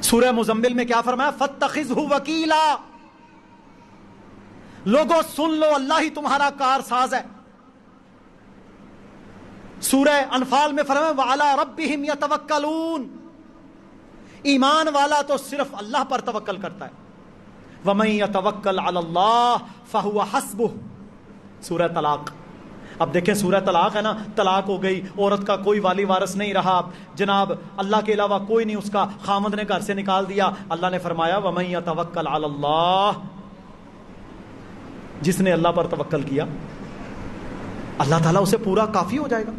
سورہ مزمل میں کیا فرمایا فاتخذہ وکیلا, لوگوں سن لو اللہ ہی تمہارا کارساز ہے. سورہ انفال میں فرمایا وعلی ربہم یتوکلون, ایمان والا تو صرف اللہ پر توکل کرتا ہے. ومن یتوکل علی اللہ فہو حسبہ, سورہ طلاق. اب دیکھیں سورہ طلاق ہے نا, طلاق ہو گئی, عورت کا کوئی والی وارث نہیں رہا, جناب اللہ کے علاوہ کوئی نہیں, اس کا خامند نے گھر سے نکال دیا. اللہ نے فرمایا ومن یتوکل علی اللہ, جس نے اللہ پر توکل کیا اللہ تعالیٰ اسے پورا کافی ہو جائے گا,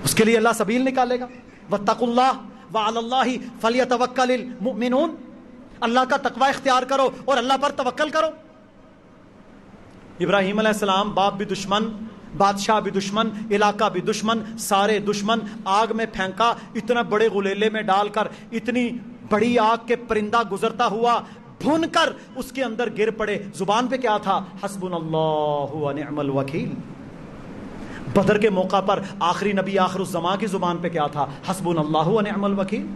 اس کے لیے اللہ سبیل نکالے گا. واتقوا اللہ وعلی اللہ فلیتوکل المؤمنون, اللہ کا تقوی اختیار کرو اور اللہ پر توکل کرو. ابراہیم علیہ السلام باپ بھی دشمن, بادشاہ بھی دشمن, علاقہ بھی دشمن, سارے دشمن, آگ میں پھینکا, اتنا بڑے غلیلے میں ڈال کر, اتنی بڑی آگ کے پرندہ گزرتا ہوا بھون کر اس کے اندر گر پڑے. زبان پہ کیا تھا حسبنا اللہ ونعم الوکیل. بدر کے موقع پر آخری نبی آخر الزمان کی زبان پہ کیا تھا حسبنا اللہ ونعم الوکیل.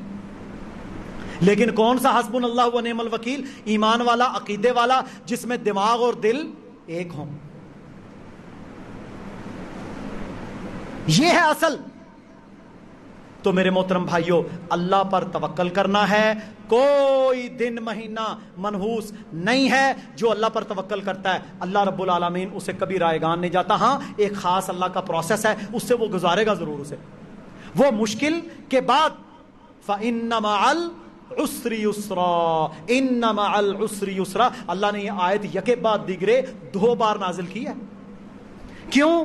لیکن کون سا حسبنا اللہ ونعم الوکیل؟ ایمان والا, عقیدے والا, جس میں دماغ اور دل ایک ہوں. یہ ہے اصل. تو میرے محترم بھائیوں, اللہ پر توکل کرنا ہے. کوئی دن مہینہ منحوس نہیں ہے جو اللہ پر توکل کرتا ہے اللہ رب العالمین اسے کبھی رائگان نہیں جاتا. ہاں ایک خاص اللہ کا پروسیس ہے, اس سے وہ گزارے گا ضرور اسے. وہ مشکل کے بعد فَإِنَّ مَعَ الْعُسْرِ يُسْرًا, إِنَّ مَعَ الْعُسْرِ يُسْرًا. اللہ نے یہ آیت یکے بعد دیگرے 2 بار نازل کی ہے. کیوں؟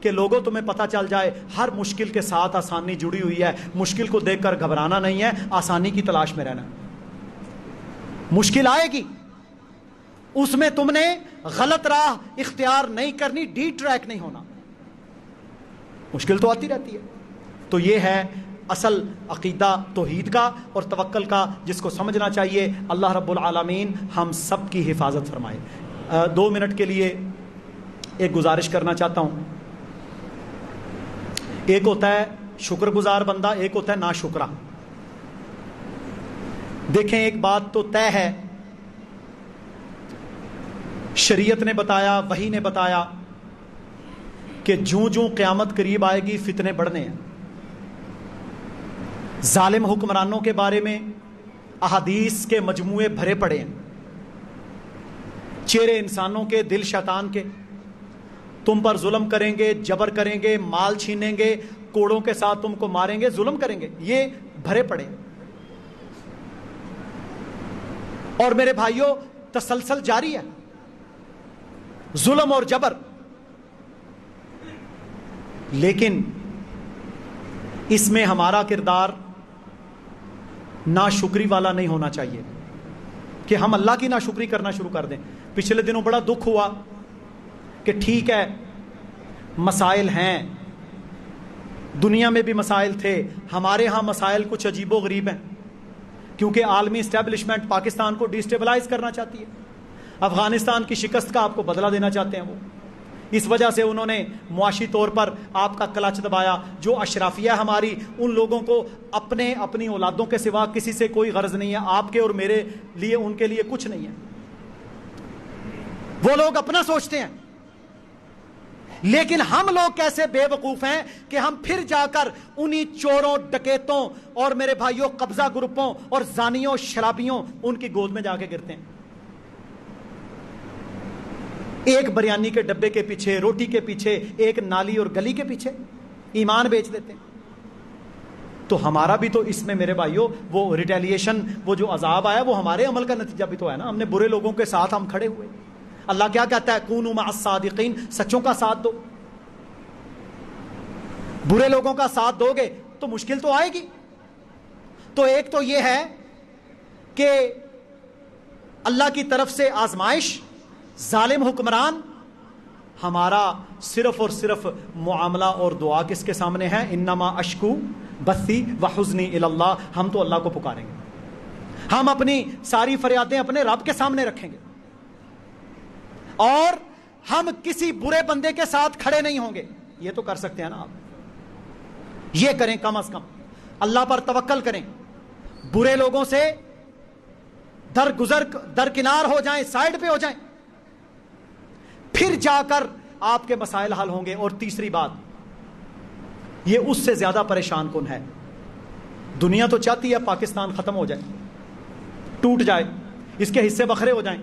کہ لوگوں تمہیں پتہ چل جائے ہر مشکل کے ساتھ آسانی جڑی ہوئی ہے. مشکل کو دیکھ کر گھبرانا نہیں ہے, آسانی کی تلاش میں رہنا. مشکل آئے گی, اس میں تم نے غلط راہ اختیار نہیں کرنی, ڈی ٹریک نہیں ہونا. مشکل تو آتی رہتی ہے. تو یہ ہے اصل عقیدہ توحید کا اور توکل کا, جس کو سمجھنا چاہیے. اللہ رب العالمین ہم سب کی حفاظت فرمائے. 2 منٹ کے لیے ایک گزارش کرنا چاہتا ہوں. ایک ہوتا ہے شکر گزار بندہ, ایک ہوتا ہے ناشکرا. دیکھیں ایک بات تو طے ہے, شریعت نے بتایا, وحی نے بتایا کہ جوں جوں قیامت قریب آئے گی فتنے بڑھنے ہیں. ظالم حکمرانوں کے بارے میں احادیث کے مجموعے بھرے پڑے ہیں. چہرے انسانوں کے, دل شیطان کے. تم پر ظلم کریں گے, جبر کریں گے, مال چھینیں گے, کوڑوں کے ساتھ تم کو ماریں گے, ظلم کریں گے. یہ بھرے پڑے. اور میرے بھائیوں تسلسل جاری ہے, ظلم اور جبر. لیکن اس میں ہمارا کردار ناشکری والا نہیں ہونا چاہیے کہ ہم اللہ کی ناشکری کرنا شروع کر دیں. پچھلے دنوں بڑا دکھ ہوا کہ ٹھیک ہے مسائل ہیں, دنیا میں بھی مسائل تھے, ہمارے ہاں مسائل کچھ عجیب و غریب ہیں کیونکہ عالمی اسٹیبلشمنٹ پاکستان کو ڈیسٹیبلائز کرنا چاہتی ہے. افغانستان کی شکست کا آپ کو بدلہ دینا چاہتے ہیں وہ, اس وجہ سے انہوں نے معاشی طور پر آپ کا کلچ دبایا. جو اشرافیہ ہماری, ان لوگوں کو اپنی اولادوں کے سوا کسی سے کوئی غرض نہیں ہے, آپ کے اور میرے لیے ان کے لیے کچھ نہیں ہے. وہ لوگ اپنا سوچتے ہیں, لیکن ہم لوگ کیسے بے وقوف ہیں کہ ہم پھر جا کر انہی چوروں, ڈکیتوں اور میرے بھائیوں قبضہ گروپوں اور زانیوں, شرابیوں ان کی گود میں جا کے گرتے ہیں. ایک بریانی کے ڈبے کے پیچھے, روٹی کے پیچھے, ایک نالی اور گلی کے پیچھے ایمان بیچ دیتے ہیں. تو ہمارا بھی تو اس میں میرے بھائیوں وہ ریٹیلیشن, وہ جو عذاب آیا وہ ہمارے عمل کا نتیجہ بھی تو ہے نا. ہم نے برے لوگوں کے ساتھ ہم کھڑے ہوئے. اللہ کیا کہتا ہے, کونوا مع الصادقین, سچوں کا ساتھ دو. برے لوگوں کا ساتھ دو گے تو مشکل تو آئے گی. تو ایک تو یہ ہے کہ اللہ کی طرف سے آزمائش, ظالم حکمران, ہمارا صرف اور صرف معاملہ اور دعا کس کے سامنے ہے, انما اشکو بثی وحزنی الی اللہ. ہم تو اللہ کو پکاریں گے, ہم اپنی ساری فریادیں اپنے رب کے سامنے رکھیں گے, اور ہم کسی برے بندے کے ساتھ کھڑے نہیں ہوں گے. یہ تو کر سکتے ہیں نا آپ, یہ کریں کم از کم, اللہ پر توکل کریں, برے لوگوں سے درکنار ہو جائیں, سائڈ پہ ہو جائیں, پھر جا کر آپ کے مسائل حل ہوں گے. اور تیسری بات, یہ اس سے زیادہ پریشان کن ہے. دنیا تو چاہتی ہے پاکستان ختم ہو جائے, ٹوٹ جائے, اس کے حصے بکھرے ہو جائیں,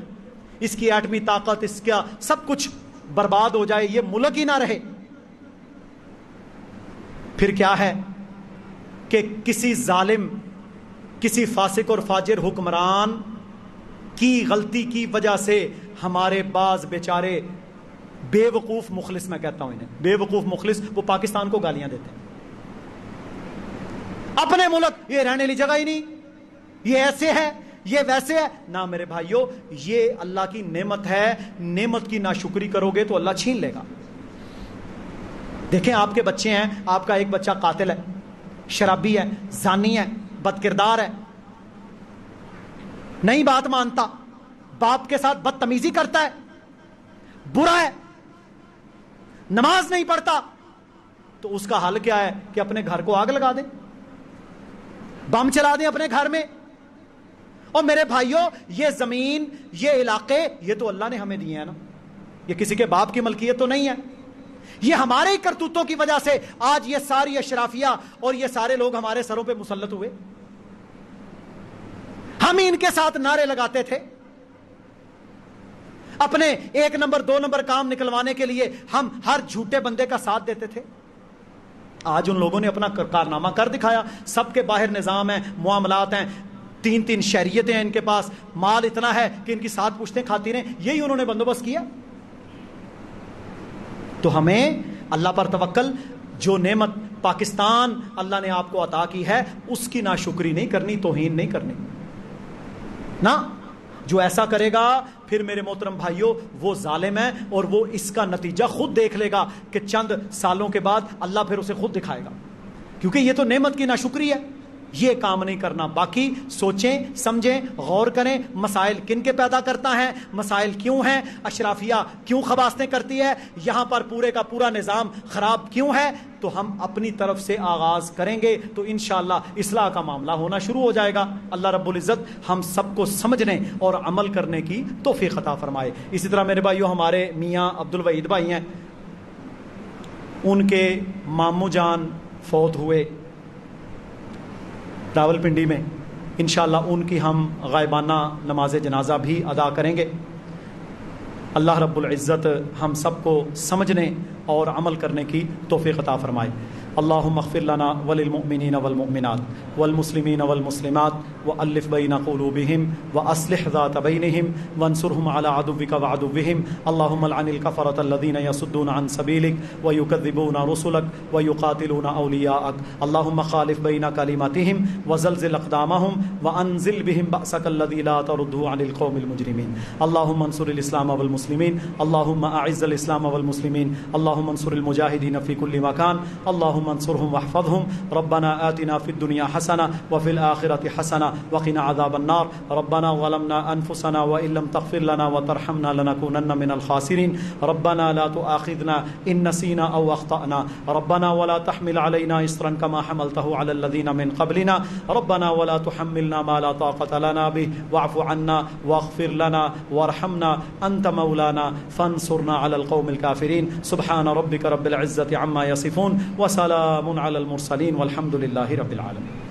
اس کی ایٹمی طاقت, اس کا سب کچھ برباد ہو جائے, یہ ملک ہی نہ رہے. پھر کیا ہے کہ کسی ظالم, کسی فاسق اور فاجر حکمران کی غلطی کی وجہ سے ہمارے بعض بیچارے بے وقوف مخلص, میں کہتا ہوں انہیں بے وقوف مخلص, وہ پاکستان کو گالیاں دیتے ہیں. اپنے ملک یہ رہنے لی جگہ ہی نہیں, یہ ایسے ہے, یہ ویسے ہے. نہ میرے بھائیوں, یہ اللہ کی نعمت ہے, نعمت کی ناشکری کرو گے تو اللہ چھین لے گا. دیکھیں آپ کے بچے ہیں, آپ کا ایک بچہ قاتل ہے, شرابی ہے, زانی ہے, بد کردار ہے, نہیں بات مانتا, باپ کے ساتھ بدتمیزی کرتا ہے, برا ہے, نماز نہیں پڑھتا, تو اس کا حل کیا ہے کہ اپنے گھر کو آگ لگا دیں, بم چلا دیں اپنے گھر میں. اور میرے بھائیوں, یہ زمین, یہ علاقے, یہ تو اللہ نے ہمیں دیے ہیں نا, یہ کسی کے باپ کی ملکیت تو نہیں ہے. یہ ہمارے ہی کرتوتوں کی وجہ سے آج یہ ساری اشرافیہ اور یہ سارے لوگ ہمارے سروں پہ مسلط ہوئے. ہم ہی ان کے ساتھ نعرے لگاتے تھے, اپنے 1 نمبر 2 نمبر کام نکلوانے کے لیے ہم ہر جھوٹے بندے کا ساتھ دیتے تھے. آج ان لوگوں نے اپنا کارنامہ کر دکھایا. سب کے باہر نظام ہے, معاملات ہیں, 3 شہریتیں ہیں ان کے پاس, مال اتنا ہے کہ ان کی 7 پشتیں کھاتی رہیں, یہی انہوں نے بندوبست کیا. تو ہمیں اللہ پر توکل, جو نعمت پاکستان اللہ نے آپ کو عطا کی ہے اس کی ناشکری نہیں کرنی, توہین نہیں کرنی نا. جو ایسا کرے گا پھر میرے محترم بھائیوں وہ ظالم ہے, اور وہ اس کا نتیجہ خود دیکھ لے گا کہ چند سالوں کے بعد اللہ پھر اسے خود دکھائے گا, کیونکہ یہ تو نعمت کی ناشکری ہے. یہ کام نہیں کرنا. باقی سوچیں, سمجھیں, غور کریں, مسائل کن کے پیدا کرتا ہے, مسائل کیوں ہیں, اشرافیہ کیوں خباستیں کرتی ہے, یہاں پر پورے کا پورا نظام خراب کیوں ہے. تو ہم اپنی طرف سے آغاز کریں گے تو انشاءاللہ اصلاح کا معاملہ ہونا شروع ہو جائے گا. اللہ رب العزت ہم سب کو سمجھنے اور عمل کرنے کی توفیق عطا فرمائے. اسی طرح میرے بھائیوں, ہمارے میاں عبد الوحید بھائی ہیں, ان کے ماموں جان فوت ہوئے راولپنڈی میں. انشاءاللہ ان کی ہم غائبانہ نماز جنازہ بھی ادا کریں گے. اللہ رب العزت ہم سب کو سمجھنے اور عمل کرنے کی توفیق عطا فرمائے. اللهم اغفر لنا وللمؤمنين والمؤمنات والمسلمين والمسلمات وألف بين قلوبهم وأصلح ذات بينهم وانصرهم على عدوك وعدوهم. اللهم لعن الكفرة الذين يصدون عن سبيلك ويكذبون رسلك ويقاتلون أولياءك. اللهم خالف بين كلماتهم وزلزل أقدامهم وأنزل بهم بأسك الذي لا ترده عن القوم المجرمين. اللهم انصر الإسلام والمسلمين. اللهم أعز الإسلام والمسلمين. اللهم انصر المجاهدين في كل مكان. اللهم انصرهم واحفظهم. ربنا آتنا في الدنيا حسنة وفي الآخرة حسنة وقنا عذاب النار. ربنا ظلمنا أنفسنا وإن لم تغفر لنا وترحمنا لنكونن من الخاسرين. ربنا لا تؤاخذنا إن نسينا أو أخطأنا. ربنا ولا تحمل علينا إصرا كما حملته على الذين من قبلنا. ربنا ولا تحملنا ما لا طاقة لنا به واعف عنا واغفر لنا وارحمنا أنت مولانا فانصرنا على القوم الكافرين. سبحان ربك رب العزة عما يصفون وسلام على المرسلين والحمد لله رب العالمين.